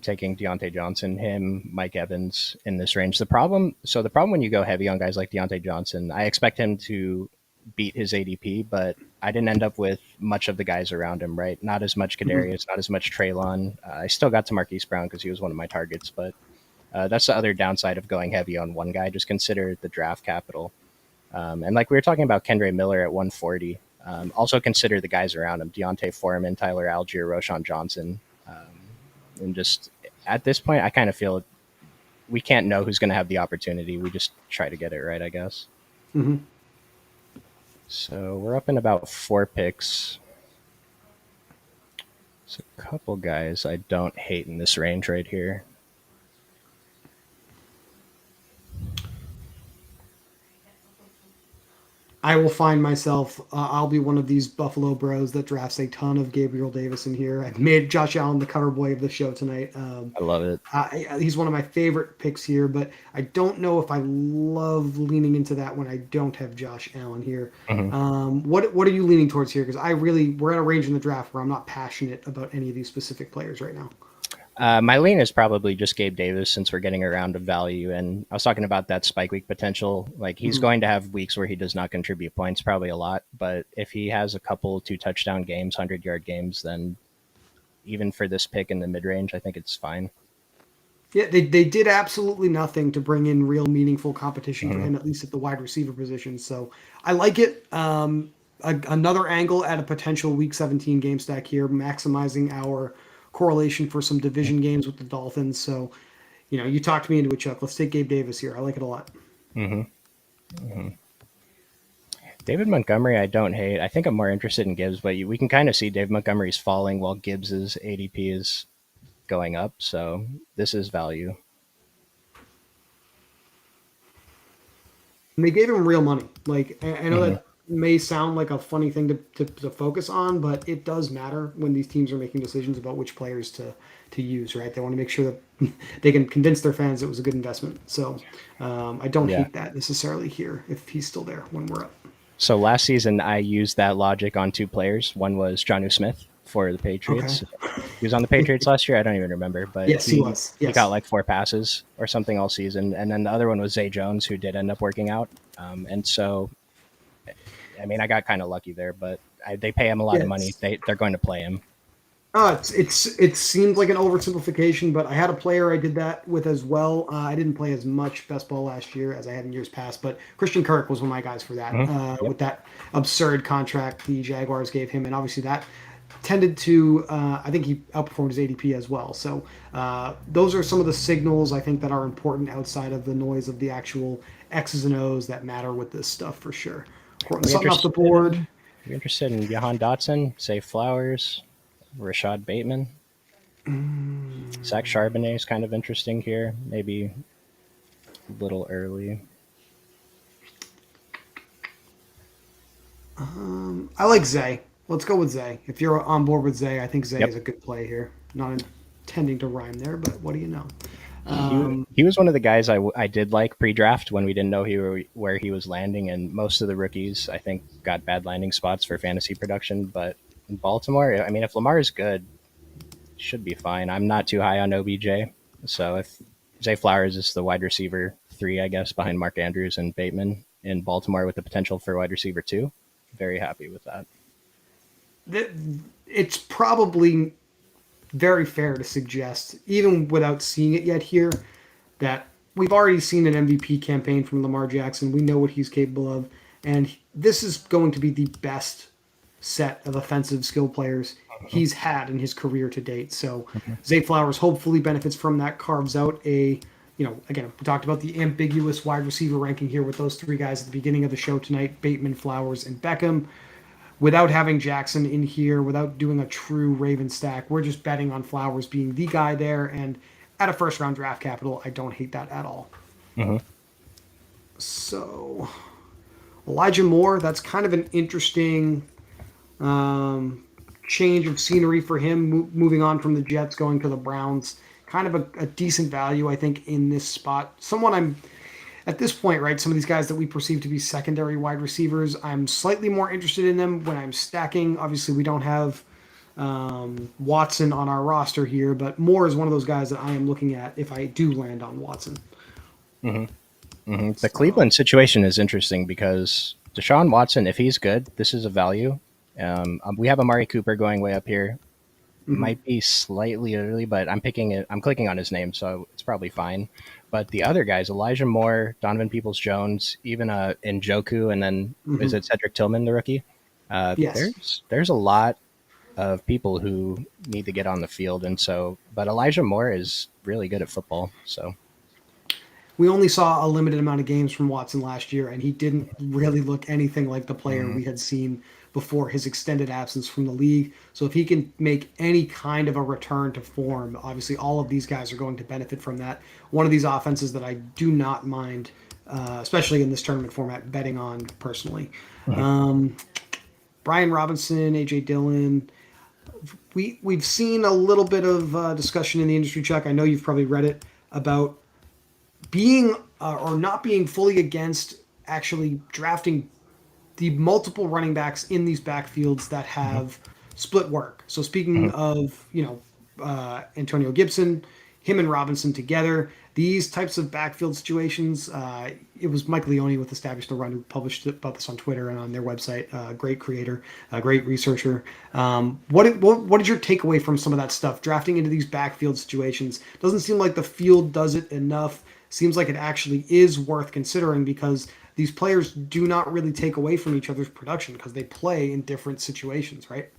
taking Deontay Johnson, him, Mike Evans in this range. The problem when you go heavy on guys like Deontay Johnson, I expect him to beat his ADP, but I didn't end up with much of the guys around him. Right, not as much Mm-hmm. Kadarius, not as much Traylon. I still got to Marquise Brown because he was one of my targets, but that's the other downside of going heavy on one guy. Just consider the draft capital. And like we were talking about Kendra Miller at 140, also consider the guys around him: Deontay Foreman, Tyler Algier, Roshan Johnson, and just at this point, I kind of feel we can't know who's going to have the opportunity. We just try to get it right, I guess. Mm-hmm. So we're up in about 4 picks. There's a couple guys I don't hate in this range right here. I will find myself. I'll be one of these Buffalo Bros that drafts a ton of Gabriel Davis in here. I've made Josh Allen the cover boy of the show tonight. I love it. He's one of my favorite picks here, but I don't know if I love leaning into that when I don't have Josh Allen here. Hmm. What are you leaning towards here? Because we're at a range in the draft where I'm not passionate about any of these specific players right now. My lean is probably just Gabe Davis since we're getting around to value. And I was talking about that spike week potential. Like he's Mhm. going to have weeks where he does not contribute points, probably a lot. But if he has a couple 2 touchdown games, 100-yard games, then even for this pick in the mid range, I think it's fine. Yeah, they did absolutely nothing to bring in real meaningful competition for Hmm. him, at least at the wide receiver position. So I like it. Another angle at a potential Week 17 game stack here, maximizing our correlation for some division games with the Dolphins. So, you talked me into it, Chuck. Let's take Gabe Davis here. I like it a lot. Hmm. Hmm. David Montgomery, I don't hate. I think I'm more interested in Gibbs, but we can kind of see Dave Montgomery's falling while Gibbs's ADP is going up. So this is value. And they gave him real money. Like I know Hmm. that may sound like a funny thing to focus on, but it does matter when these teams are making decisions about which players to use. Right? They want to make sure that they can convince their fans it was a good investment. So I don't Yeah. hate that necessarily here if he's still there when we're up. So last season, I used that logic on 2 players. One was Jonnu Smith for the Okay. Patriots. He was on the Patriots last year. I don't even remember, but Yes, he he was. he got Yes. like 4 passes or something all season. And then the other one was Zay Jones, who did end up working out. And so, I mean, I got kind of lucky there, but they pay him a lot of money. Yes. They're going to play him. It seemed like an oversimplification, but I had a player I did that with as well. I didn't play as much best ball last year as I had in years past, but Christian Kirk was one of my guys for that. Hmm. Yep. With that absurd contract the Jaguars gave him, and obviously that tended to, I think he outperformed his ADP as well. So those are some of the signals I think that are important outside of the noise of the actual X's and O's that matter with this stuff for sure. Quoting We something off the interested board. in we interested in Jahan Dotson, Say Flowers, Rashad Bateman, Zach Charbonnet is kind of interesting here. Maybe a little early. I like Zay. Let's go with Zay. If you're on board with Zay, I think Zay Yep. is a good play here. Not intending to rhyme there, but what do you know? He was one of the guys I did like pre-draft when we didn't know where he was landing, and most of the rookies I think got bad landing spots for fantasy production. But in Baltimore, I mean, if Lamar is good, should be fine. I'm not too high on OBJ, so if Zay Flowers is the wide receiver 3, I guess, behind Mark Andrews and Bateman in Baltimore with the potential for wide receiver 2, very happy with that. It's probably very fair to suggest, even without seeing it yet here, that we've already seen an MVP campaign from Lamar Jackson. We know what he's capable of, and this is going to be the best set of offensive skill players he's had in his career to date. So Zay Flowers hopefully benefits from that, carves out a, again, we talked about the ambiguous wide receiver ranking here with those three guys at the beginning of the show tonight: Bateman, Flowers, and Beckham. Without having Jackson in here, without doing a true Raven stack, we're just betting on Flowers being the guy there. And at a first round draft capital, I don't hate that at all. Hmm. So Elijah Moore, that's kind of an interesting change of scenery for him, moving on from the Jets, going to the Browns. Kind of a decent value, I think, in this spot. Someone I'm at this point, right? Some of these guys that we perceive to be secondary wide receivers, I'm slightly more interested in them when I'm stacking. Obviously, we don't have Watson on our roster here, but Moore is one of those guys that I am looking at if I do land on Watson. Hmm. Hmm. The So, Cleveland situation is interesting because Deshaun Watson, if he's good, this is a value. We have Amari Cooper going way up here. mhm. Might be slightly early, but I'm picking it. I'm clicking on his name, so it's probably fine. But the other guys, Elijah Moore, Donovan Peoples-Jones, even Njoku, and then is Mhm. it Cedric Tillman, the rookie? Yes. There's a lot of people who need to get on the field, and so but Elijah Moore is really good at football. So we only saw a limited amount of games from Watson last year, and he didn't really look anything like the player Mhm. we had seen before his extended absence from the league. So if he can make any kind of a return to form, obviously all of these guys are going to benefit from that. One of these offenses that I do not mind, especially in this tournament format, betting on personally. Mhm. Um, Brian Robinson, AJ Dillon. We've seen a little bit of discussion in the industry, Chuck. I know you've probably read it about being or not being fully against actually drafting the multiple running backs in these backfields that Mhm. have split work. So speaking Mhm. of, Antonio Gibson, him and Robinson together, these types of backfield situations. It was Mike Leone with Establish the Run who published about this on Twitter and on their website. Great creator, great researcher. What is your takeaway from some of that stuff? Drafting into these backfield situations doesn't seem like the field does it enough. Seems like it actually is worth considering because these players do not really take away from each other's production because they play in different situations, right?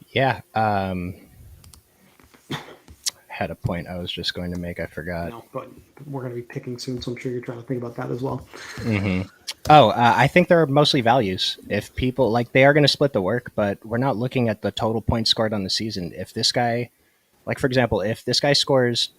Yeah. Had a point I was just going to make. I forgot. No, but we're going to be picking soon, so I'm sure you're trying to think about that as well. Hmm. Oh, I think they're mostly values. If people like, they are going to split the work, but we're not looking at the total points scored on the season. If this guy, like for example, if this guy scores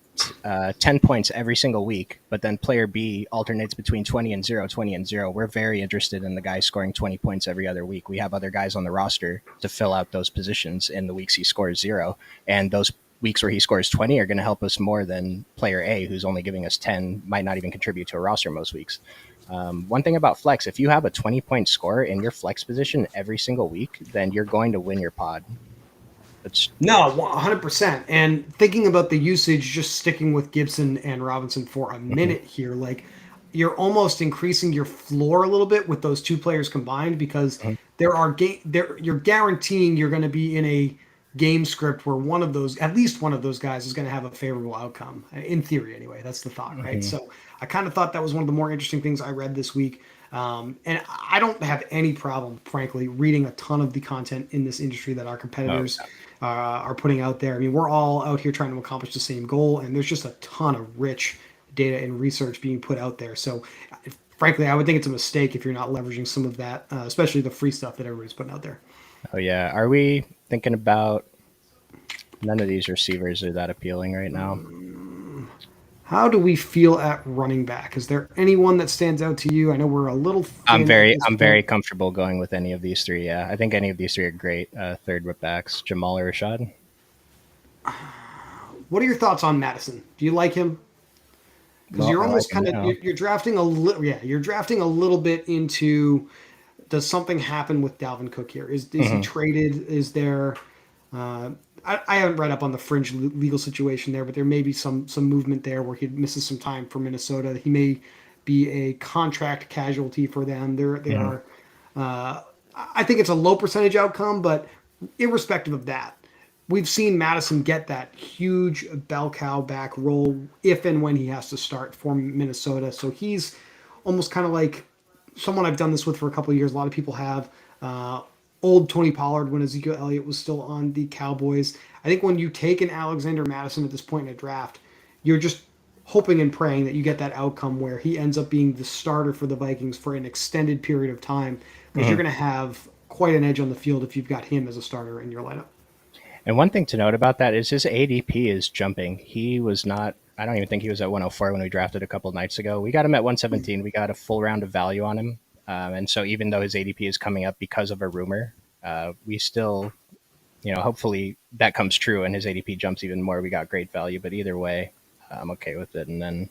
10 points every single week, but then player B alternates between 20 and 0, 20 and 0, we're very interested in the guy scoring 20 points every other week. We have other guys on the roster to fill out those positions in the weeks he scores 0. And those weeks where he scores 20 are going to help us more than player A, who's only giving us 10, might not even contribute to a roster most weeks. One thing about flex, if you have a 20-point score in your flex position every single week, then you're going to win your pod. It's No, 100%. And thinking about the usage, just sticking with Gibson and Robinson for a Mhm. minute here, like you're almost increasing your floor a little bit with those two players combined because Mhm. you're guaranteeing you're going to be in a game script where one of those, at least one of those guys, is going to have a favorable outcome. In theory, anyway, that's the thought, right? Mhm. So I kind of thought that was one of the more interesting things I read this week. And I don't have any problem, frankly, reading a ton of the content in this industry that our Oh, competitors are putting out there. I mean, we're all out here trying to accomplish the same goal, and there's just a ton of rich data and research being put out there. So, frankly, I would think it's a mistake if you're not leveraging some of that, especially the free stuff that everybody's putting out there. oh yeah. Are we thinking about none of these receivers are that appealing right now? How do we feel at running back? Is there anyone that stands out to you? I know we're a little thin at this I'm very point. comfortable going with any of these three. Yeah, I think any of these three are great. Third whip backs, Jamal or Rashad. What are your thoughts on Madison? Do you like him? Because Well, you're I like almost him kind of now. you're drafting a little, yeah, you're drafting a little bit into does something happen with Dalvin Cook here? Is he Hmm. traded? Is there? Uh, I haven't read up on the fringe legal situation there, but there may be some movement there where he misses some time for Minnesota. He may be a contract casualty for them. There Hmm. are. I think it's a low percentage outcome, but irrespective of that, we've seen Madison get that huge bell cow back role if and when he has to start for Minnesota. So he's almost kind of like someone I've done this with for a couple of years. A lot of people have. Old Tony Pollard when Ezekiel Elliott was still on the Cowboys. I think when you take an Alexander Madison at this point in a draft, you're just hoping and praying that you get that outcome where he ends up being the starter for the Vikings for an extended period of time because you're Hmm. going to have quite an edge on the field if you've got him as a starter in your lineup. And one thing to note about that is his ADP is jumping. He was not. I don't even think he was at 104 when we drafted a couple nights ago. We got him at 117. We got a full round of value on him, and so even though his ADP is coming up because of a rumor, we still, hopefully that comes true and his ADP jumps even more. We got great value, but either way, I'm okay with it. And then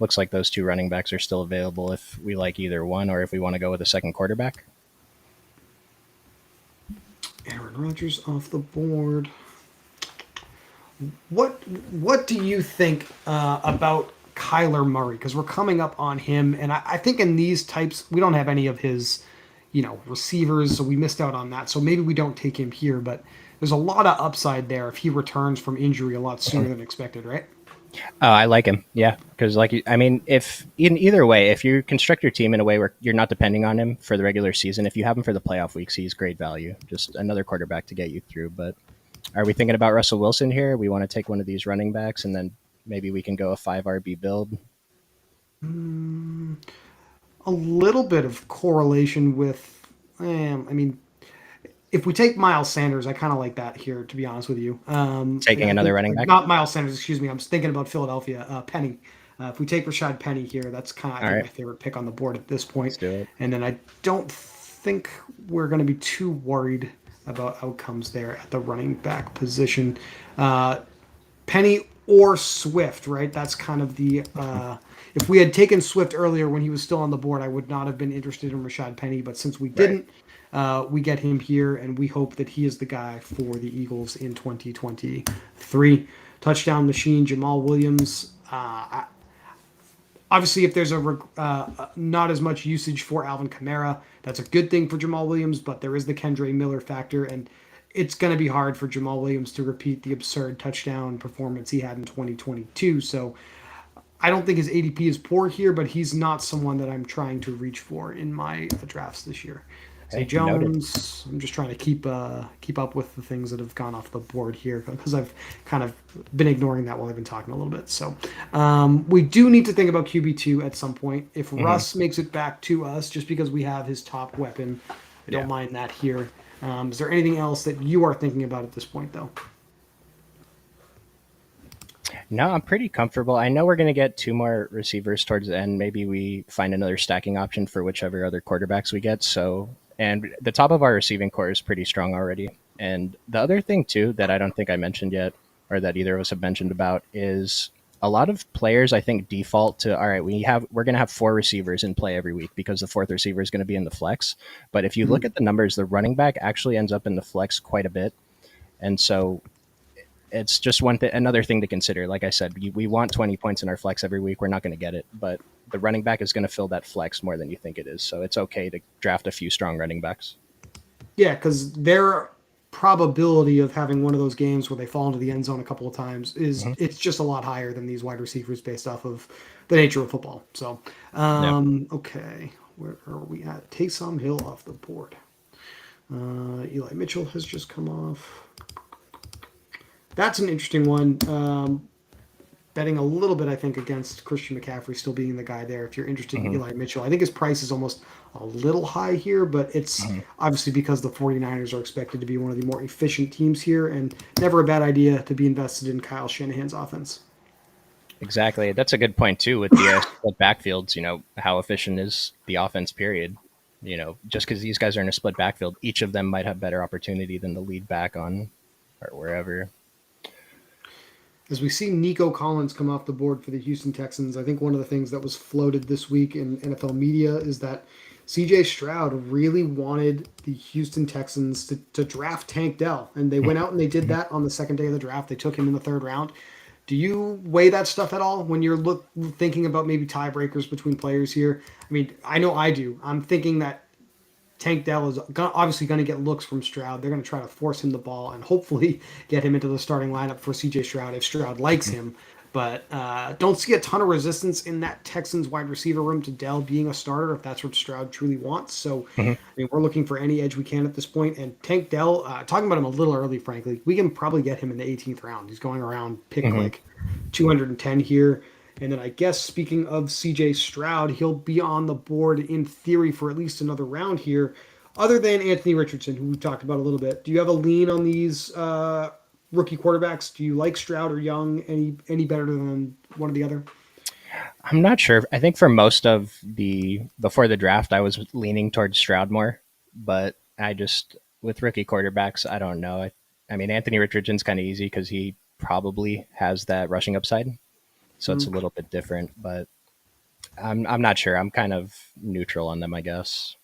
looks like those two running backs are still available if we like either one or if we want to go with a second quarterback. Aaron Rodgers off the board. What what do you think about Kyler Murray? Because we're coming up on him, and I think in these types we don't have any of his, receivers, so we missed out on that. So maybe we don't take him here, but there's a lot of upside there if he returns from injury a lot sooner than expected, right? Oh, I like him. Yeah, because I mean, if in either way, if you construct your team in a way where you're not depending on him for the regular season, if you have him for the playoff weeks, he's great value. Just another quarterback to get you through. But are we thinking about Russell Wilson here? We want to take one of these running backs, and then maybe we can go a 5 RB build. A little bit of correlation with, I mean, if we take Miles Sanders, I kind of like that here, to be honest with you. Taking I another think running back. not Miles Sanders, excuse me. I'm thinking about Philadelphia. Penny. If we take Rashad Penny here, that's kind of I All think right, my favorite pick on the board at this point. let's do it. And then I don't think we're going to be too worried about outcomes there at the running back position. Uh, Penny or Swift, right? That's kind of the. If we had taken Swift earlier when he was still on the board, I would not have been interested in Rashad Penny. But since we Right. didn't, we get him here, and we hope that he is the guy for the Eagles in 2023. Touchdown machine, Jamal Williams. Obviously, if there's not as much usage for Alvin Kamara, that's a good thing for Jamal Williams. But there is the Kendre Miller factor, and it's going to be hard for Jamal Williams to repeat the absurd touchdown performance he had in 2022. So I don't think his ADP is poor here, but he's not someone that I'm trying to reach for in my drafts this year. Zay Hey, noted. Jones, I'm just trying to keep up with the things that have gone off the board here because I've kind of been ignoring that while I've been talking a little bit. So we do need to think about QB2 at some point. If Hmm. Russ makes it back to us, just because we have his top weapon, I don't Yeah. mind that here. Is there anything else that you are thinking about at this point, though? No, I'm pretty comfortable. I know we're going to get two more receivers towards the end. Maybe we find another stacking option for whichever other quarterbacks we get. So, and the top of our receiving core is pretty strong already. And the other thing too that I don't think I mentioned yet, or that either of us have mentioned about, is a lot of players I think default to, all right, we're going to have four receivers in play every week because the fourth receiver is going to be in the flex. But if you look Mhm. at the numbers, the running back actually ends up in the flex quite a bit. And so it's just another thing to consider. Like I said, we want 20 points in our flex every week. We're not going to get it, but the running back is going to fill that flex more than you think it is. So it's okay to draft a few strong running backs. Yeah, because their probability of having one of those games where they fall into the end zone a couple of times is Hmm. it's just a lot higher than these wide receivers based off of the nature of football. So, Yeah. okay, where are we at? Taysom Hill off the board. Eli Mitchell has just come off. That's an interesting one. Betting a little bit, I think, against Christian McCaffrey still being the guy there. If you're interested in Hmm. Eli Mitchell, I think his price is almost a little high here, but it's Hmm. obviously because the 49ers are expected to be one of the more efficient teams here, and never a bad idea to be invested in Kyle Shanahan's offense. Exactly. That's a good point too with the split backfields. How efficient is the offense? Period. Just because these guys are in a split backfield, each of them might have better opportunity than the lead back on or wherever. As we see Nico Collins come off the board for the Houston Texans, I think one of the things that was floated this week in NFL media is that CJ Stroud really wanted the Houston Texans to draft Tank Dell, and they went out and they did that on the second day of the draft. They took him in the third round. Do you weigh that stuff at all when you're thinking about maybe tiebreakers between players here? I mean, I know I do. I'm thinking that Tank Dell is obviously going to get looks from Stroud. They're going to try to force him the ball and hopefully get him into the starting lineup for CJ Stroud if Stroud likes him. But don't see a ton of resistance in that Texans wide receiver room to Dell being a starter if that's what Stroud truly wants. So, Mhm. I mean, we're looking for any edge we can at this point. And Tank Dell, talking about him a little early, frankly, we can probably get him in the 18th round. He's going around pick Mhm. like 210 here. And then I guess speaking of CJ Stroud, he'll be on the board in theory for at least another round here. Other than Anthony Richardson, who we talked about a little bit, do you have a lean on these rookie quarterbacks? Do you like Stroud or Young any better than one or the other? I'm not sure. I think for most of the before the draft, I was leaning towards Stroud more, but I just with rookie quarterbacks, I don't know. I mean, Anthony Richardson's kind of easy because he probably has that rushing upside, so it's a Mm. little bit different. But I'm not sure. I'm kind of neutral on them, I guess.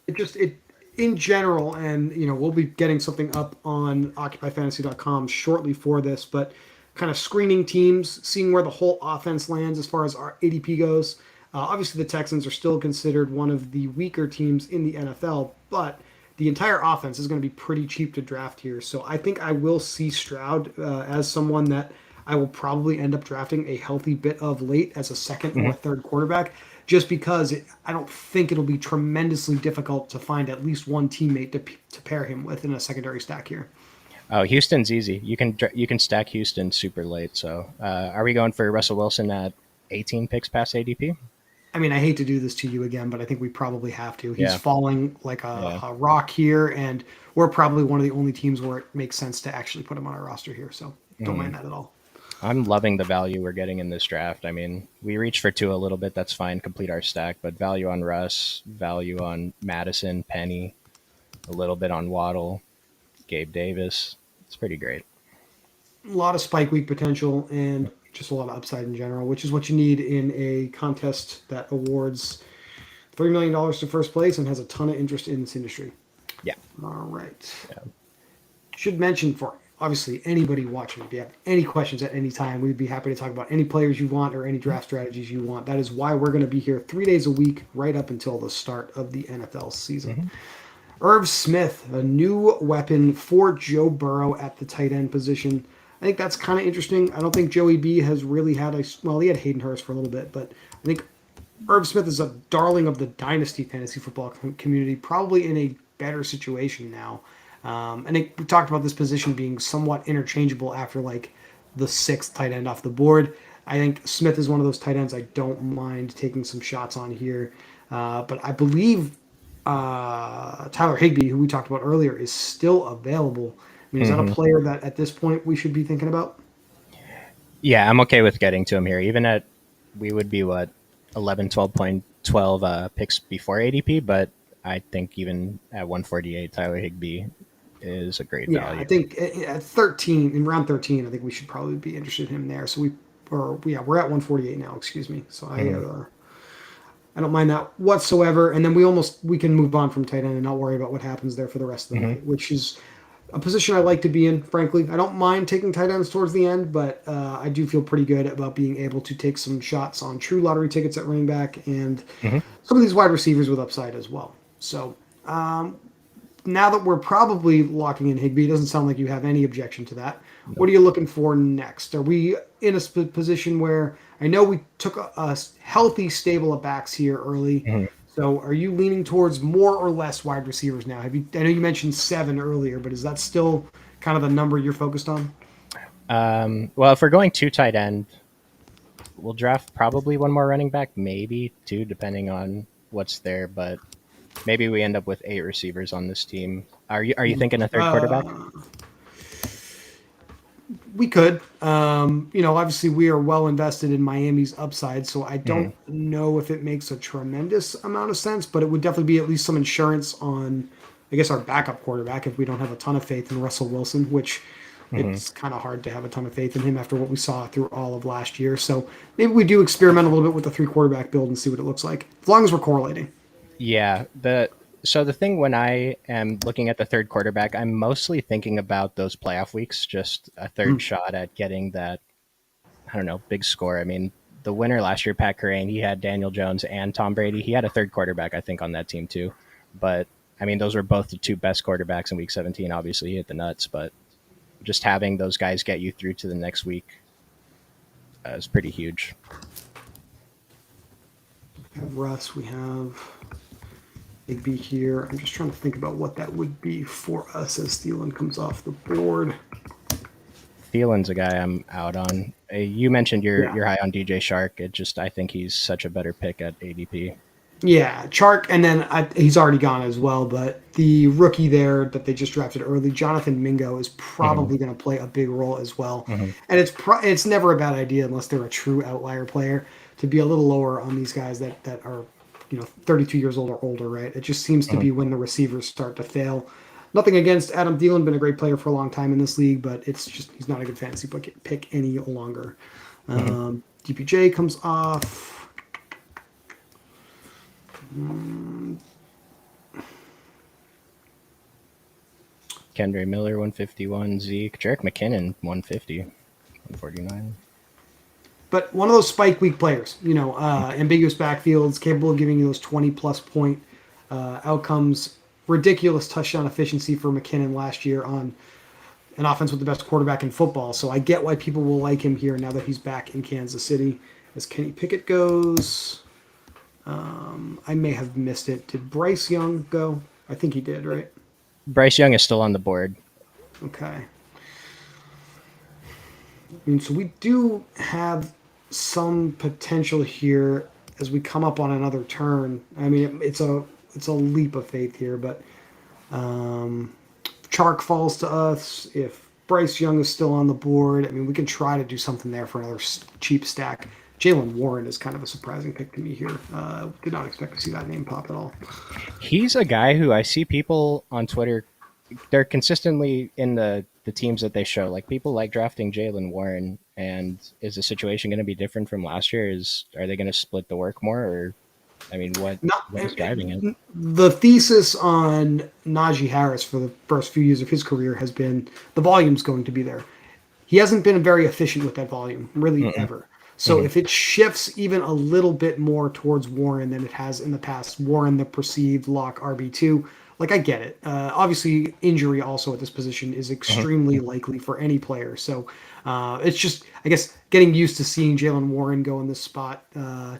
It in general, and we'll be getting something up on occupyfantasy.com shortly for this, but kind of screening teams, seeing where the whole offense lands as far as our ADP goes. Obviously, the Texans are still considered one of the weaker teams in the NFL, but the entire offense is going to be pretty cheap to draft here. So I think I will see Stroud as someone that I will probably end up drafting a healthy bit of late as a second or Hmm. third quarterback, just because I don't think it'll be tremendously difficult to find at least one teammate to pair him with in a secondary stack here. Oh, Houston's easy. You can stack Houston super late. So, are we going for Russell Wilson at? 18 picks past ADP. I mean, I hate to do this to you again, but I think we probably have to. He's Yeah, falling like yeah. a rock here, and we're probably one of the only teams where it makes sense to actually put him on our roster here. So don't Mm. mind that at all. I'm loving the value we're getting in this draft. I mean, we reached for two a little bit. That's fine. Complete our stack, but value on Russ, value on Madison, Penny, a little bit on Waddle, Gabe Davis. It's pretty great. A lot of spike week potential and just a lot of upside in general, which is what you need in a contest that awards $3 million to first place and has a ton of interest in this industry. Yeah. All right. Yeah. Should mention for obviously anybody watching, if you have any questions at any time, we'd be happy to talk about any players you want or any draft strategies you want. That is why we're going to be here 3 days a week right up until the start of the NFL season. Mm-hmm. Irv Smith, a new weapon for Joe Burrow at the tight end position. I think that's kind of interesting. I don't think Joey B has really had a well, he had Hayden Hurst for a little bit, but I think Irv Smith is a darling of the dynasty fantasy football community, probably in a better situation now. I think we talked about this position being somewhat interchangeable after like the sixth tight end off the board. I think Smith is one of those tight ends I don't mind taking some shots on here. But I believe Tyler Higbee, who we talked about earlier, is still available. I mean, is that a Mm-hmm. player that at this point we should be thinking about? Yeah, I'm okay with getting to him here. Even at, we would be what, 11, 12.12 picks before ADP, but I think even at 148, Tyler Higbee is a great Yeah, I value. think at 13, in round 13, I think we should probably be interested in him there. So we're at 148 now, excuse me. So Mm-hmm. I don't mind that whatsoever. And then we can move on from tight end and not worry about what happens there for the rest of the Mm-hmm. night, which is a position I like to be in, frankly. I don't mind taking tight ends towards the end, but I do feel pretty good about being able to take some shots on true lottery tickets at running back and Mm-hmm. some of these wide receivers with upside as well. So now that we're probably locking in Higby, it doesn't sound like you have any objection to that. What Nope. are you looking for next? Are we in a position where I know we took a healthy stable of backs here early? Mm-hmm. So are you leaning towards more or less wide receivers now? Have you? I know you mentioned 7 earlier, but is that still kind of the number you're focused on? Well, if we're going two tight end, we'll draft probably one more running back, maybe two, depending on what's there. But maybe we end up with 8 receivers on this team. Are you thinking a third quarterback? Uh, we could. Obviously we are well invested in Miami's upside, so I Mm-hmm. don't know if it makes a tremendous amount of sense, but it would definitely be at least some insurance on, I guess, our backup quarterback if we don't have a ton of faith in Russell Wilson, which Mm-hmm. it's kind of hard to have a ton of faith in him after what we saw through all of last year. So maybe we do experiment a little bit with the 3 quarterback build and see what it looks like, as long as we're correlating. Yeah. The thing when I am looking at the third quarterback, I'm mostly thinking about those playoff weeks, just a third Mm. shot at getting that, I don't know, big score. I mean, the winner last year, Pat Kerrane, he had Daniel Jones and Tom Brady. He had a third quarterback, I think, on that team too. But I mean, those were both the two best quarterbacks in Week 17. Obviously, he hit the nuts, but just having those guys get you through to the next week is pretty huge. We have Russ, we have Big B here. I'm just trying to think about what that would be for us as Thielen comes off the board. Thielen's a guy I'm out on. You mentioned Yeah. you're high on DJ Shark. It just I think he's such a better pick at ADP. Yeah, Chark, and then he's already gone as well. But the rookie there that they just drafted early, Jonathan Mingo, is Mm-hmm. probably going to play a big role as well. Mm-hmm. And it's never a bad idea unless they're a true outlier player to be a little lower on these guys that are 32 years old or older. Right? It just seems to Mm-hmm. be when the receivers start to fail. Nothing against Adam Thielen, been a great player for a long time in this league, but it's just he's not a good fantasy pick any longer. Mm-hmm. DPJ comes off. Kendra Miller 151, Zeke, Jarek McKinnon 150, 149. But one of those spike week players, ambiguous backfields, capable of giving you those 20 plus point outcomes. Ridiculous touchdown efficiency for McKinnon last year on an offense with the best quarterback in football. So I get why people will like him here now that he's back in Kansas City. As Kenny Pickett goes, I may have missed it. Did Bryce Young go? I think he did, right? Bryce Young is still on the board. Okay. I mean, so we do have some potential here as we come up on another turn. I mean, it's a leap of faith here, but um, Chark falls to us. If Bryce Young is still on the board, I mean, we can try to do something there for another cheap stack. Jalen Warren is kind of a surprising pick to me here. Did not expect to see that name pop at all. He's a guy who I see people on Twitter. They're consistently in the teams that they show. Like people like drafting Jalen Warren. And is the situation going to be different from last year? Are they going to split the work more, or I mean, Not what is driving it? the thesis on Najee Harris for the first few years of his career has been the volume's going to be there. He hasn't been very efficient with that volume, really Mm-mm. ever. So Mm-hmm. if it shifts even a little bit more towards Warren than it has in the past, Warren the perceived lock RB2, like I get it. Obviously, injury also at this position is extremely Mm-hmm. likely for any player. So it's just, I guess, getting used to seeing Jalen Warren go in this spot.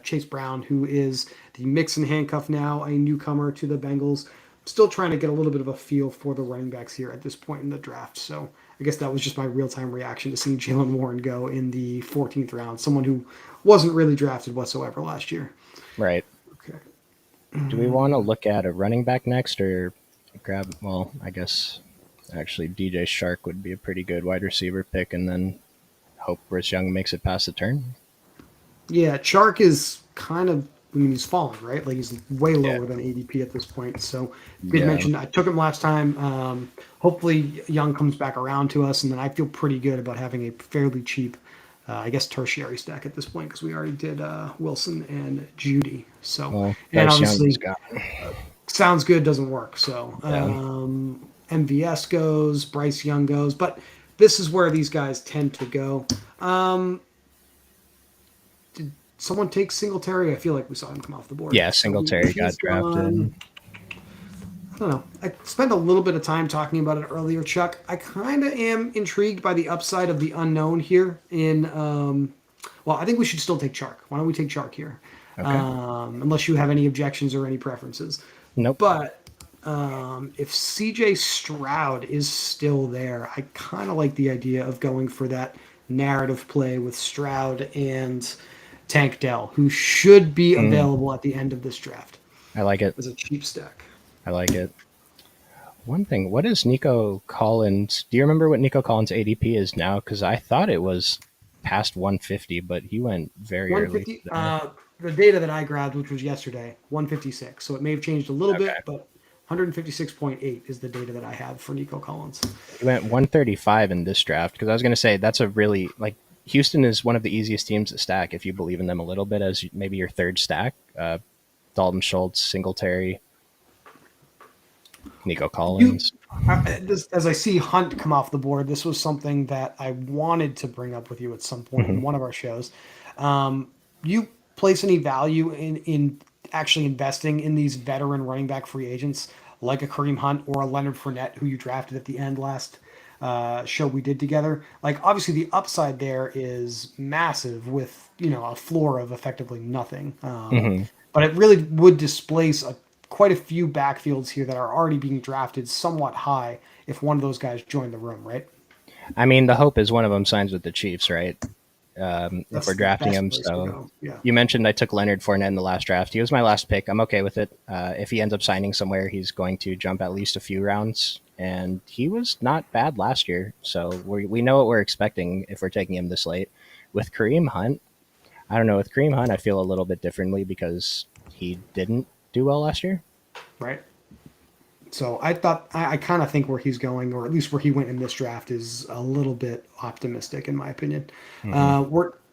Chase Brown, who is the mix and handcuff now, a newcomer to the Bengals, still trying to get a little bit of a feel for the running backs here at this point in the draft. So I guess that was just my real time reaction to seeing Jalen Warren go in the 14th round, someone who wasn't really drafted whatsoever last year. Right. Okay. Do we want to look at a running back next, or grab? Well, I guess actually DJ Shark would be a pretty good wide receiver pick, and then hope Brice Young makes it past the turn. Yeah, Chark is kind of, I mean, he's fallen, right? Like he's way Yeah. lower than ADP at this point. So did Yeah. mention I took him last time. Hopefully Young comes back around to us, and then I feel pretty good about having a fairly cheap, I guess, tertiary stack at this point because we already did Wilson and Judy. So, Well, and Bryce Young is obviously gone. sounds good doesn't work. So Yeah. MVS goes, Bryce Young goes, but this is where these guys tend to go. Um, did someone take Singletary? I feel like we saw him come off the board. Yeah. So Singletary got he's drafted. gone. I don't know. I spent a little bit of time talking about it earlier, Chuck. I kind of am intrigued by the upside of the unknown here. Well, I think we should still take Chark. Why don't we take Chark here? Okay. Unless you have any objections or any preferences. Nope. But if CJ Stroud is still there, I kind of like the idea of going for that narrative play with Stroud and Tank Dell, who should be Mm, available at the end of this draft I like it. as a cheap stack. I like it. One thing, what is Nico Collins? Do you remember what Nico Collins' ADP is now? Because I thought it was past 150, but he went very early 150. today. The data that I grabbed, which was yesterday, 156. So it may have changed a little bit, Okay. but 156.8 is the data that I have for Nico Collins. He went 135 in this draft. Because I was going to say, that's a really, like, Houston is one of the easiest teams to stack if you believe in them a little bit as maybe your third stack. Dalton Schultz, Singletary, Nico You, Collins. as I see Hunt come off the board, this was something that I wanted to bring up with you at some point Hmm. in one of our shows. You place any value in actually investing in these veteran running back free agents like a Kareem Hunt or a Leonard Fournette, who you drafted at the end last show we did together? Like, obviously, the upside there is massive with a floor of effectively nothing. Hmm. But it really would displace quite a few backfields here that are already being drafted somewhat high if one of those guys joined the room, right? I mean, the hope is one of them signs with the Chiefs, right? If That's we're the drafting best him. place to So go. Yeah. you mentioned I took Leonard Fournette in the last draft. He was my last pick. I'm okay with it. If he ends up signing somewhere, he's going to jump at least a few rounds. And he was not bad last year. So we know what we're expecting if we're taking him this late. With Kareem Hunt, I don't know. With Kareem Hunt, I feel a little bit differently because he didn't do well last year. Right. So I kind of think where he's going, or at least where he went in this draft, is a little bit optimistic in my opinion. Hmm.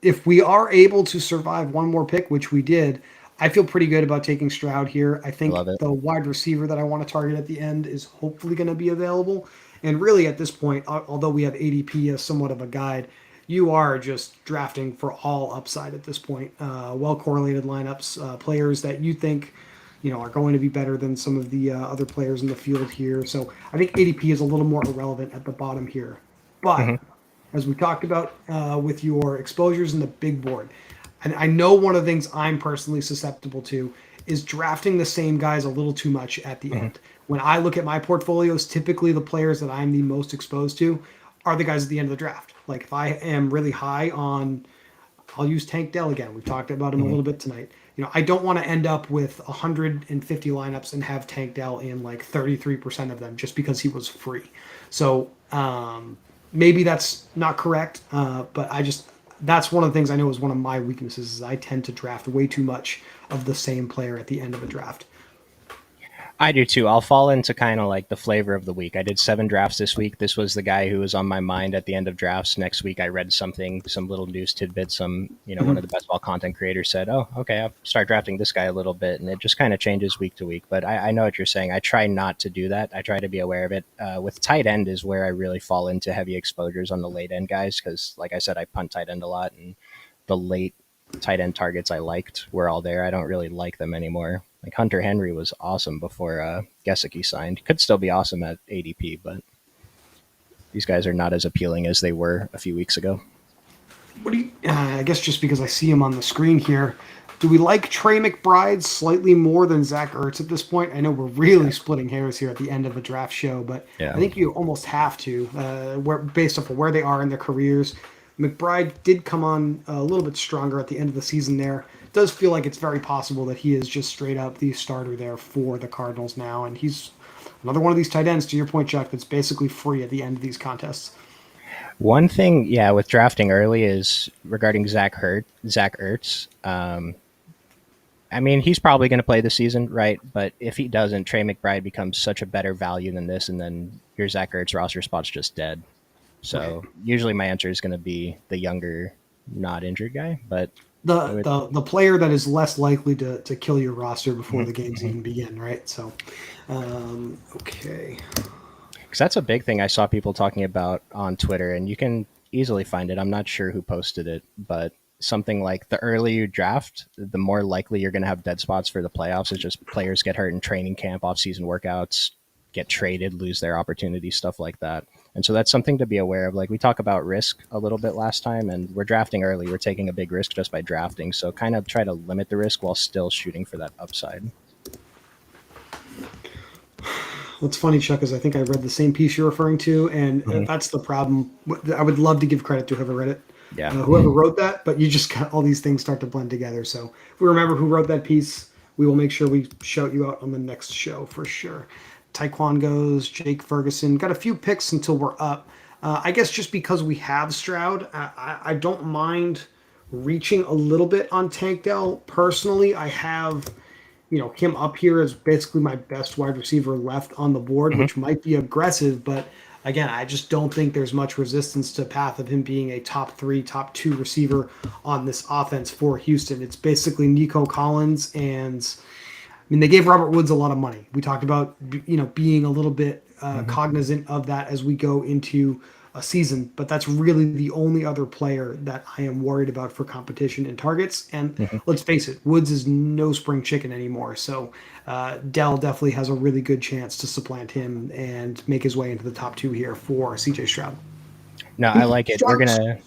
If we are able to survive one more pick, which we did, I feel pretty good about taking Stroud here. I I think love it. the wide receiver that I want to target at the end is hopefully going to be available. And really, at this point, although we have ADP as somewhat of a guide, you are just drafting for all upside at this point. Well correlated lineups, players that you think are going to be better than some of the other players in the field here. So I think ADP is a little more irrelevant at the bottom here. But Hmm. as we talked about with your exposures in the big board, and I know one of the things I'm personally susceptible to is drafting the same guys a little too much at the Hmm. end. When I look at my portfolios, typically the players that I'm the most exposed to are the guys at the end of the draft. Like if I am really high I'll use Tank Dell again. We've talked about him a Mhm. little bit tonight. I don't want to end up with 150 lineups and have Tank Dell in like 33% of them just because he was free. So maybe that's not correct, but that's one of the things I know is one of my weaknesses is I tend to draft way too much of the same player at the end of a draft. I do too. I'll fall into kind of like the flavor of the week. I did 7 drafts this week. This was the guy who was on my mind at the end of drafts. Next week, I read something, some little news tidbit. One of the best ball content creators said, "Oh, okay, I'll start drafting this guy a little bit," and it just kind of changes week to week. But I know what you're saying. I try not to do that. I try to be aware of it. With tight end is where I really fall into heavy exposures on the late end guys because, like I said, I punt tight end a lot, and the late tight end targets I liked were all there. I don't really like them anymore. Like Hunter Henry was awesome before Gesicki signed. Could still be awesome at ADP, but these guys are not as appealing as they were a few weeks ago. What do you? I guess just because I see him on the screen here, do we like Trey McBride slightly more than Zach Ertz at this point? I know we're really splitting hairs here at the end of a draft show, but I Yeah. think you almost have to, based off of where they are in their careers. McBride did come on a little bit stronger at the end of the season there. It does feel like it's very possible that he is just straight up the starter there for the Cardinals now, and he's another one of these tight ends, to your point, Chuck, that's basically free at the end of these contests. One thing, yeah, with drafting early is regarding Zach Ertz. I mean, he's probably going to play this season, right? But if he doesn't, Trey McBride becomes such a better value than this, and then your Zach Ertz roster spot's just dead. Right. So usually my answer is going to be the younger, not injured guy. But it the would, the player that is less likely to kill your roster before mhm, the games mhm. even begin, right? So, okay, Because that's a big thing I saw people talking about on Twitter, and you can easily find it. I'm not sure who posted it, but something like the earlier you draft, the more likely you're going to have dead spots for the playoffs. It's just players get hurt in training camp, off-season workouts, get traded, lose their opportunities, stuff like that. And so that's something to be aware of. Like we talk about risk a little bit last time, and we're drafting early. We're taking a big risk just by drafting. So kind of try to limit the risk while still shooting for that upside. what's funny, Chuck, is I think I read the same piece you're referring to, and Mhm. that's the problem. I would love to give credit to whoever read it, Yeah. whoever wrote that, but you just got all these things start to blend together. So if we remember who wrote that piece, we will make sure we shout you out on the next show for sure. Taekwon goes, Jake Ferguson. Got a few picks until we're up. I guess just because we have Stroud, I don't mind reaching a little bit on Tank Dell. Personally, I have him up here as basically my best wide receiver left on the board, Mhm. which might be aggressive, but again, I just don't think there's much resistance to path of him being a top three, top two receiver on this offense for Houston. It's basically Nico Collins and I mean, they gave Robert Woods a lot of money. We talked about being a little bit Mhm. cognizant of that as we go into a season, but that's really the only other player that I am worried about for competition and targets. And Mhm. let's face it, Woods is no spring chicken anymore. So Dell definitely has a really good chance to supplant him and make his way into the top two here for CJ Stroud. No, I like it. We're Stroud, gonna.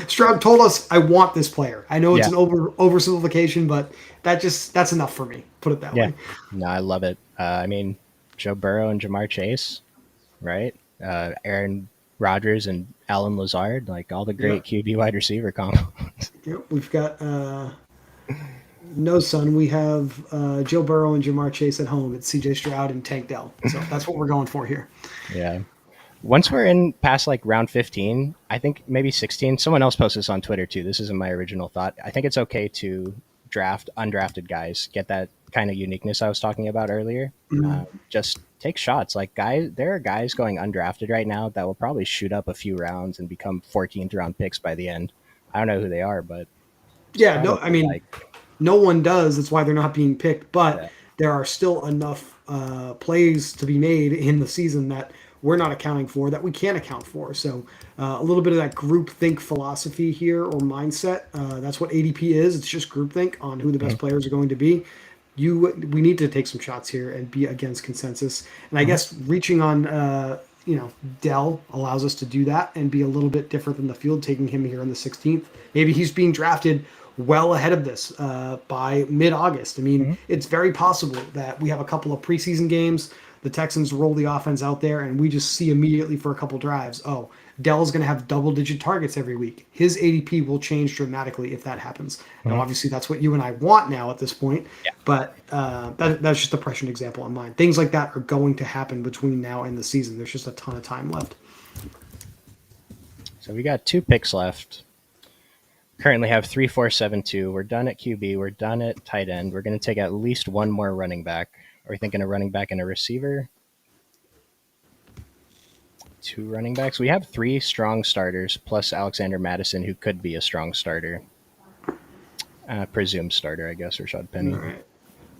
Stroud told us, "I want this player." I know it's Yeah. an oversimplification, but that's enough for me. Put it that Yeah. way. No, I love it. I mean, Joe Burrow and Jamar Chase, right? Aaron Rodgers and Alan Lazard, like all the Yeah. great QB wide receiver combo. Yep, we've got no son. We have Joe Burrow and Jamar Chase at home. It's C.J. Stroud and Tank Dell. So that's what we're going for here. Yeah. Once we're in past like round 15, I think maybe 16, someone else posted this on Twitter too. This isn't my original thought. I think it's okay to draft undrafted guys, get that kind of uniqueness I was talking about earlier. Just take shots. Like guys, there are guys going undrafted right now that will probably shoot up a few rounds and become 14th round picks by the end. I don't know who they are, but just Yeah, grab no, them I if you mean, like. no one does. That's why they're not being picked. But Yeah. there are still enough plays to be made in the season that we're not accounting for that we can account for. So a little bit of that group think philosophy here or mindset. That's what ADP is. It's just group think on who the best Mhm. players are going to be. We need to take some shots here and be against consensus. And I Mhm. guess reaching on Dell allows us to do that and be a little bit different than the field, taking him here in the 16th. Maybe he's being drafted well ahead of this by mid-August. I mean, Mhm. it's very possible that we have a couple of preseason games. the Texans roll the offense out there, and we just see immediately for a couple drives, oh, Dell's going to have double-digit targets every week. His ADP will change dramatically if that happens. Now, Mhm. obviously, that's what you and I want now at this point, Yeah. but that's just a prescient example on mine. Things like that are going to happen between now and the season. There's just a ton of time left. So we got 2 picks left. Currently have 3, 4, 7, 2. We're done at QB. We're done at tight end. We're going to take at least one more running back. Are we thinking a running back and a receiver? 2 running backs. We have 3 strong starters plus Alexander Madison, who could be a strong starter. Presumed starter, I guess, Rashad All Penny. right.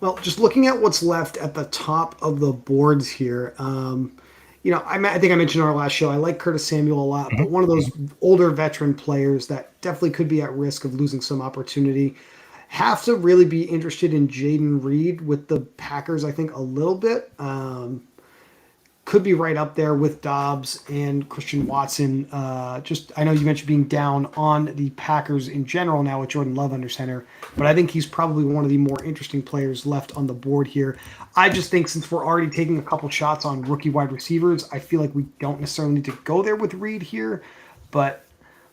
Well, just looking at what's left at the top of the boards here, I think I mentioned in our last show, I like Curtis Samuel a lot, Mhm. but one of those older veteran players that definitely could be at risk of losing some opportunity. Have to really be interested in Jaden Reed with the Packers, I think, a little bit. Could be right up there with Dobbs and Christian Watson. Just I know you mentioned being down on the Packers in general now with Jordan Love under center, but I think he's probably one of the more interesting players left on the board here. I just think since we're already taking a couple shots on rookie wide receivers, I feel like we don't necessarily need to go there with Reed here, but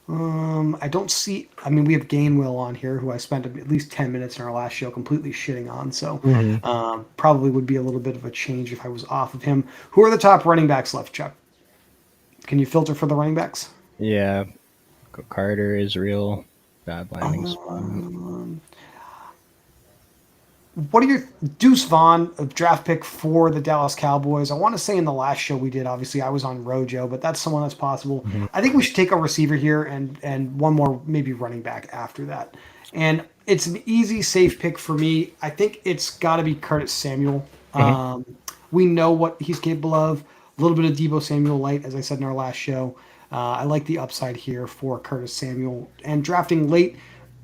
I don't see. I mean, we have Gainwell on here, who I spent at least 10 minutes in our last show completely shitting on. So Mhm. probably would be a little bit of a change if I was off of him. Who are the top running backs left, Chuck? Can you filter for the running backs? Yeah, Carter is real. Landing spot. Um, what are your Deuce Vaughn, a draft pick for the Dallas Cowboys? I want to say in the last show we did, obviously I was on Rojo, but that's someone that's possible. Mhm. I think we should take a receiver here and one more maybe running back after that. And it's an easy, safe pick for me. I think it's got to be Curtis Samuel. Mhm. We know what he's capable of. A little bit of Debo Samuel light, as I said in our last show. I like the upside here for Curtis Samuel. And drafting late,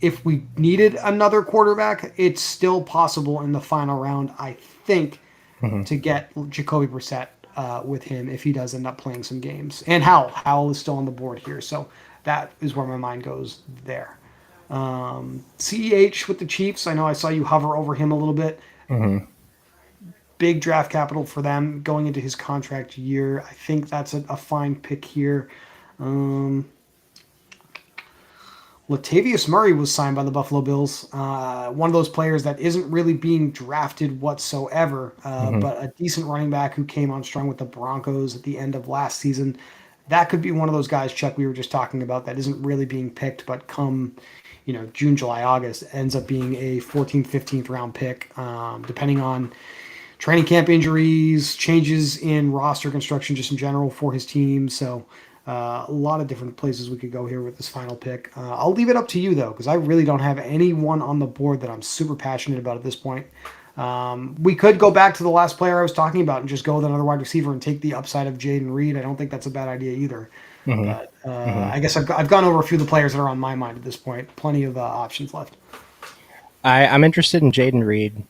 if we needed another quarterback, it's still possible in the final round, I think, Mhm. to get Jacoby Brissett with him if he does end up playing some games. And Howell. Howell is still on the board here. So that is where my mind goes there. CEH with the Chiefs. I know I saw you hover over him a little bit. Mhm. Big draft capital for them going into his contract year. I think that's a fine pick here. Um, Latavius Murray was signed by the Buffalo Bills. One of those players that isn't really being drafted whatsoever, Mhm. but a decent running back who came on strong with the Broncos at the end of last season. That could be one of those guys, Chuck, we were just talking about that isn't really being picked, but come, June, July, August, ends up being a 14th, 15th round pick, depending on training camp injuries, changes in roster construction just in general for his team. So a lot of different places we could go here with this final pick. I'll leave it up to you though, because I really don't have anyone on the board that I'm super passionate about at this point. We could go back to the last player I was talking about and just go with another wide receiver and take the upside of Jaden Reed. I don't think that's a bad idea either. Mhm. But Mhm. I guess I've gone over a few of the players that are on my mind at this point. Plenty of options left. I'm interested in Jaden Reed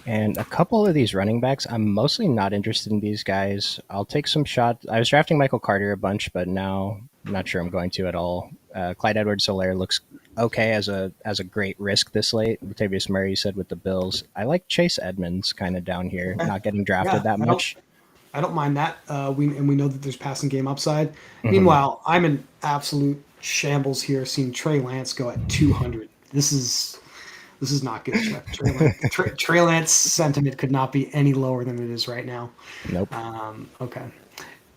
and a couple of these running backs. I'm mostly not interested in these guys. I'll take some shots. I was drafting Michael Carter a bunch, but now I'm not sure I'm going to at all. Clyde Edwards-Helaire looks okay as a great risk this late. Latavius Murray said with the Bills. I like Chase Edmonds kind of down here, Okay. not getting drafted Yeah, that much. I don't mind that. We know that there's passing game upside. Hmm. Meanwhile, I'm in absolute shambles here, seeing Trey Lance go at 200. This is not good, Chuck. Trey Lance sentiment could not be any lower than it is right now. Nope. Okay,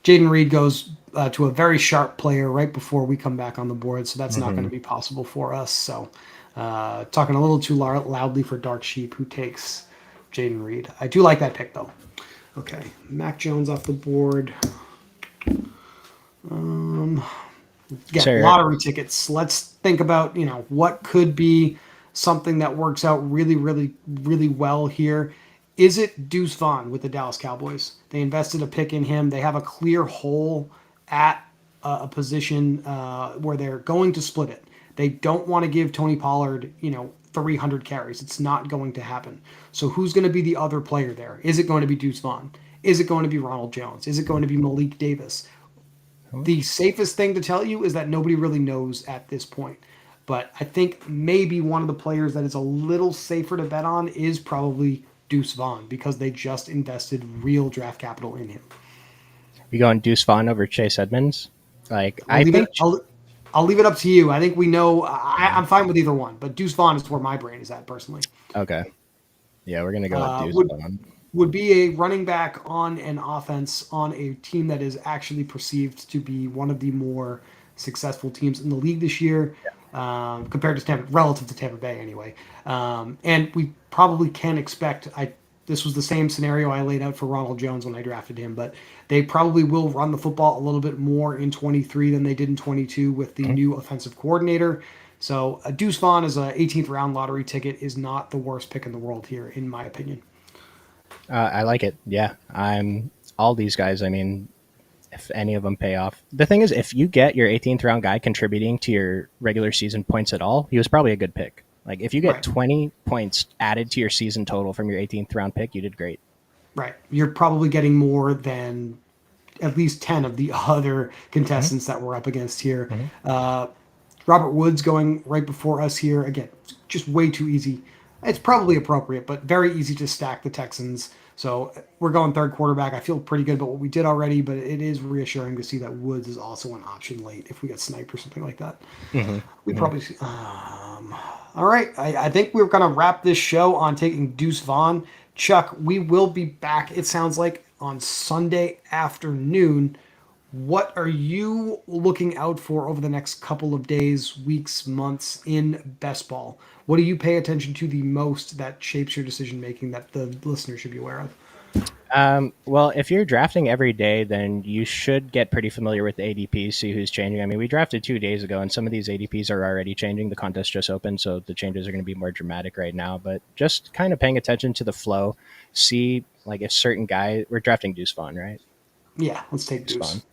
Jaden Reed goes to a very sharp player right before we come back on the board, so that's not going Hmm. to be possible for us. So, talking a little too loudly for Dark Sheep, who takes Jaden Reed. I do like that pick though. Okay, Mac Jones off the board. Again, So lottery tickets. Let's think about, what could be something that works out really, really, really well here. Is it Deuce Vaughn with the Dallas Cowboys? They invested a pick in him. They have a clear hole at a position where they're going to split it. They don't want to give Tony Pollard, 300 carries. It's not going to happen. So who's going to be the other player there? Is it going to be Deuce Vaughn? Is it going to be Ronald Jones? Is it going to be Malik Davis? The safest thing to tell you is that nobody really knows at this point. But I think maybe one of the players that is a little safer to bet on is probably Deuce Vaughn because they just invested real draft capital in him. You going Deuce Vaughn over Chase Edmonds? Like I'll I leave think it. I'll leave it up to you. I think we know. yeah. I'm fine with either one, but Deuce Vaughn is where my brain is at personally. Okay. Yeah, we're gonna go with Deuce Would Vaughn. be a running back on an offense on a team that is actually perceived to be one of the more successful teams in the league this year, compared to Tampa, relative to Tampa Bay anyway. And we probably can expect. This was the same scenario I laid out for Ronald Jones when I drafted him, but they probably will run the football a little bit more in 23 than they did in 22 with the Mhm. new offensive coordinator. So Deuce Vaughn as a 18th round lottery ticket is not the worst pick in the world here, in my opinion. I like it. Yeah, I'm all these guys. I mean, if any of them pay off, the thing is, if you get your 18th round guy contributing to your regular season points at all, he was probably a good pick. Like if you get Right. 20 points added to your season total from your 18th round pick, you did great. Right. You're probably getting more than at least 10 of the other Mhm. contestants that we're up against here. Mhm. Robert Woods going right before us here. Again, just way too easy. It's probably appropriate, but very easy to stack the Texans. So we're going third quarterback. I feel pretty good about what we did already, but it is reassuring to see that Woods is also an option late if we get sniped or something like that. Mhm. We Mhm. probably. All right. I think we're going to wrap this show on taking Deuce Vaughn. Chuck, we will be back, it sounds like, on Sunday afternoon. What are you looking out for over the next couple of days, weeks, months in best ball? What do you pay attention to the most that shapes your decision making that the listener should be aware of? Well, if you're drafting every day, then you should get pretty familiar with the ADPs, see who's changing. I mean, we drafted 2 days ago, and some of these ADPs are already changing. The contest just opened, so the changes are going to be more dramatic right now. But just kind of paying attention to the flow, see like if certain guy we're drafting Deuce Vaughn, right? Yeah, let's take Deuce Vaughn. Deuce.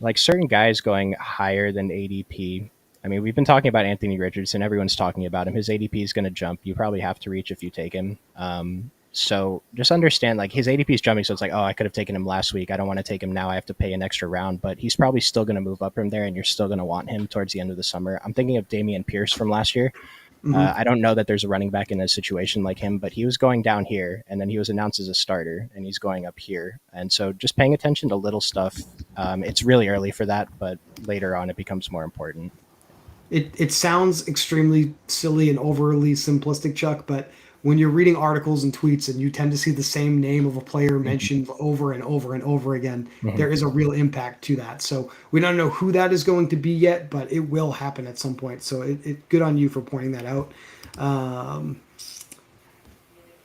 Like certain guys going higher than ADP. I mean, we've been talking about Anthony Richardson. Everyone's talking about him. His ADP is going to jump. You probably have to reach if you take him. So just understand, like his ADP is jumping. So it's like, oh, I could have taken him last week. I don't want to take him now. I have to pay an extra round. But he's probably still going to move up from there, and you're still going to want him towards the end of the summer. I'm thinking of Damian Pierce from last year. Hmm. I don't know that there's a running back in a situation like him, but he was going down here, and then he was announced as a starter, and he's going up here. And so, just paying attention to little stuff. It's really early for that, but later on, it becomes more important. It sounds extremely silly and overly simplistic, Chuck, but when you're reading articles and tweets and you tend to see the same name of a player Hmm. mentioned over and over and over again, Hmm. there is a real impact to that. So we don't know who that is going to be yet, but it will happen at some point. So good on you for pointing that out. Um,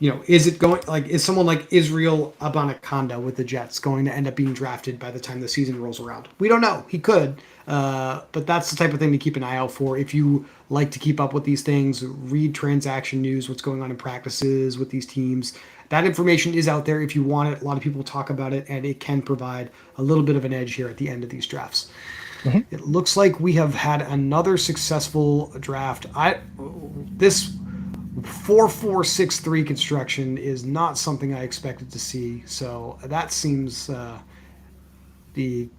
is it going like is someone like Israel Abanikanda with the Jets going to end up being drafted by the time the season rolls around? We don't know. He could, but that's the type of thing to keep an eye out for. If you like to keep up with these things, read transaction news, what's going on in practices with these teams. That information is out there if you want it. A lot of people talk about it, and it can provide a little bit of an edge here at the end of these drafts. Hmm. It looks like we have had another successful draft. I this 4463 construction is not something I expected to see. So that seems the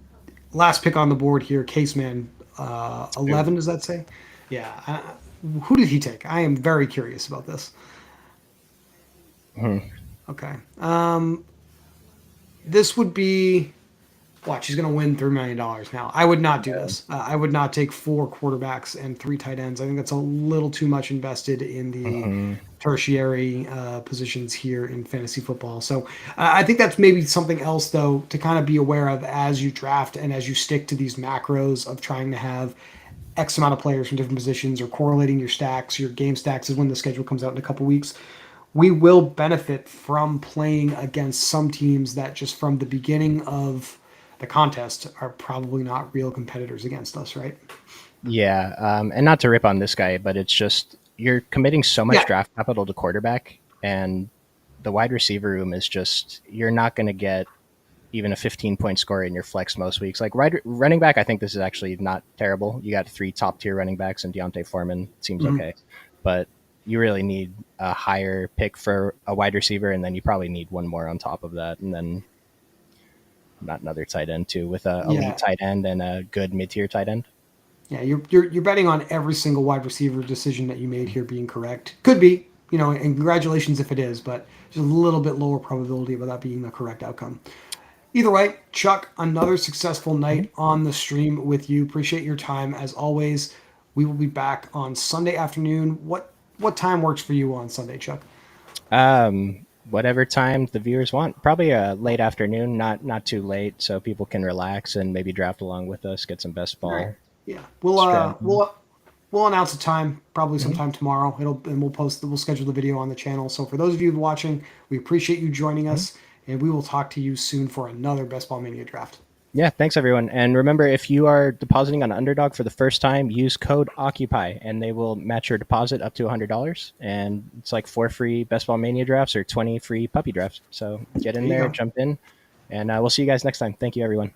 last pick on the board here. Caseman 11, does that say? Yeah. Who did he take? I am very curious about this. Hmm. Okay. This would be. Watch, he's going to win $3 million now. I would not do this. I would not take four quarterbacks and three tight ends. I think that's a little too much invested in the Hmm. tertiary positions here in fantasy football. So I think that's maybe something else, though, to kind of be aware of as you draft and as you stick to these macros of trying to have X amount of players from different positions or correlating your stacks, your game stacks is when the schedule comes out in a couple weeks. We will benefit from playing against some teams that just from the beginning of the contest are probably not real competitors against us, right? Yeah, and not to rip on this guy, but it's just you're committing so much Yeah. draft capital to quarterback, and the wide receiver room is just you're not going to get even a 15-point score in your flex most weeks. Like running back, I think this is actually not terrible. You got three top tier running backs, and Deontay Foreman seems Mhm. okay, but you really need a higher pick for a wide receiver, and then you probably need one more on top of that, and then not another tight end too, with a elite Yeah. tight end and a good mid tier tight end. Yeah. You're betting on every single wide receiver decision that you made here being correct. Could be. and congratulations if it is, but just a little bit lower probability of that being the correct outcome. Either way, Chuck, another successful Mhm. night on the stream with you. Appreciate your time as always. We will be back on Sunday afternoon. What time works for you on Sunday, Chuck? Whatever time the viewers want. Probably a late afternoon, not too late, so people can relax and maybe draft along with us, get some best All right. ball Yeah. We'll strategy. we'll announce a time probably Mhm. sometime tomorrow. We'll schedule the video on the channel. So for those of you watching, we appreciate you joining Mhm. us, and we will talk to you soon for another Best Ball Mania draft. Yeah, thanks everyone. And remember, if you are depositing on Underdog for the first time, use code Occupy, and they will match your deposit up to $100. And it's like 4 free Best Ball Mania drafts or 20 free puppy drafts. So get There in you there, go. jump in, and we'll see you guys next time. Thank you, everyone.